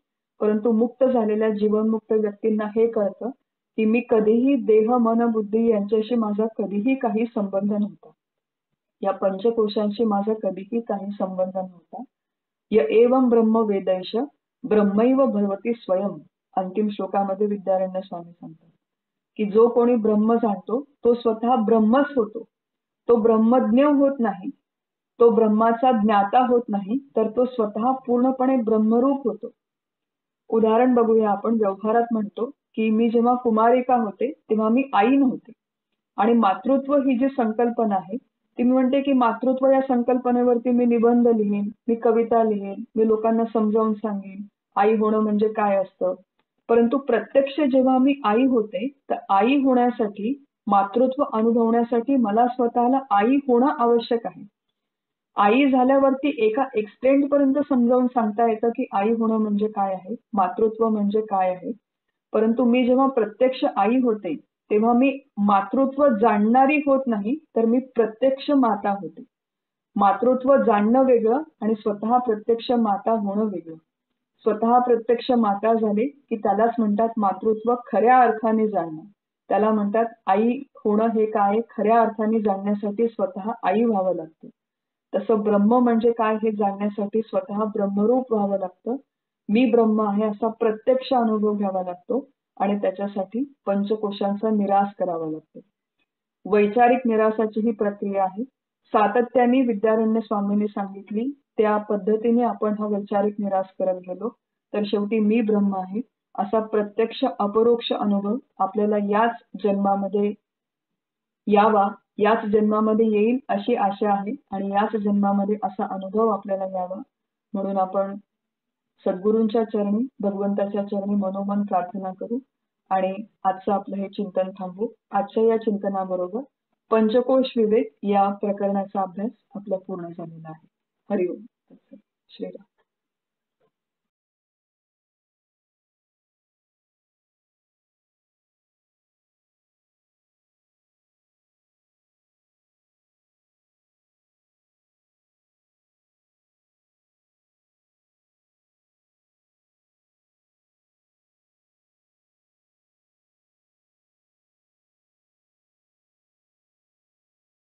परंतु मुक्त झालेल्या जीवनमुक्त व्यक्तींना हे कळतं की मी कधीही देह मन बुद्धी यांच्याशी माझा कधीही काही संबंध नव्हता. या पंचकोशांशी माझा कधीही काही संबंध नव्हता. य एवं ब्रह्म वेदैश ब्रह्मैव भवति स्वयं. अंतिम श्लोकामध्ये विद्यारण्य स्वामी सांगतात की जो कोणी ब्रह्म जाणतो तो स्वतः ब्रह्मच होतो. तो ब्रह्मज्ञ होत नाही, तो ब्रह्माचा ज्ञाता होत नाही, तर तो स्वतः पूर्णपणे ब्रह्मरूप होतो. उदाहरण बघूया. आपण व्यवहारात म्हणतो की मी जेव्हा कुमारिका होते तेव्हा मी आई नव्हते आणि मातृत्व ही जी संकल्पना आहे ती मी म्हणते की मातृत्व या संकल्पनेवरती मी निबंध लिहीन, मी कविता लिहीन, मी लोकांना समजावून सांगेन आई होणं म्हणजे काय असतं. परंतु प्रत्यक्ष जेव्हा मी आई होते तर आई होण्यासाठी, मातृत्व अनुभवण्यासाठी मला स्वतःला आई होणं आवश्यक आहे. आई झाल्यावरती एका एक्सटेंड पर्यंत समजावून सांगता येतं की आई होणं म्हणजे काय आहे, मातृत्व म्हणजे काय आहे. परंतु मी जेव्हा प्रत्यक्ष आई होते तेव्हा मी मातृत्व जाणणारी होत नाही, तर मी प्रत्यक्ष माता होते. मातृत्व जाणणं वेगळं आणि स्वतः प्रत्यक्ष माता होणं वेगळं. स्वतः प्रत्यक्ष माता झाले की त्यालाच म्हणतात मातृत्व खऱ्या अर्थाने जाणणं. त्याला म्हणतात आई होणं हे काय खऱ्या अर्थाने जाणण्यासाठी स्वतः आई व्हावं लागतं. तसं ब्रह्म म्हणजे काय हे जाणण्यासाठी स्वतः ब्रह्मरूप व्हावं लागतं. मी ब्रह्म आहे असा प्रत्यक्ष अनुभव घ्यावा लागतो आणि त्याच्यासाठी पंचकोशांचा निराश करावा लागतो. वैचारिक निराशाची ही प्रक्रिया आहे. सातत्याने विद्यारण्य स्वामींनी सांगितली त्या पद्धतीने आपण हा वैचारिक निराश करत गेलो तर शेवटी मी ब्रह्म आहे असा प्रत्यक्ष अपरोक्ष अनुभव आपल्याला याच जन्मामध्ये यावा, याच जन्मामध्ये येईल अशी आशा आहे आणि याच जन्मामध्ये असा अनुभव आपल्याला यावा म्हणून आपण सद्गुरूंच्या चरणी, भगवंताच्या चरणी मनोमन प्रार्थना करू आणि आजचं आपलं हे चिंतन थांबवू. आजच्या या चिंतनाबरोबर पंचकोश विवेक या प्रकरणाचा अभ्यास आपला पूर्ण झालेला आहे. हरिओम. श्रीराम.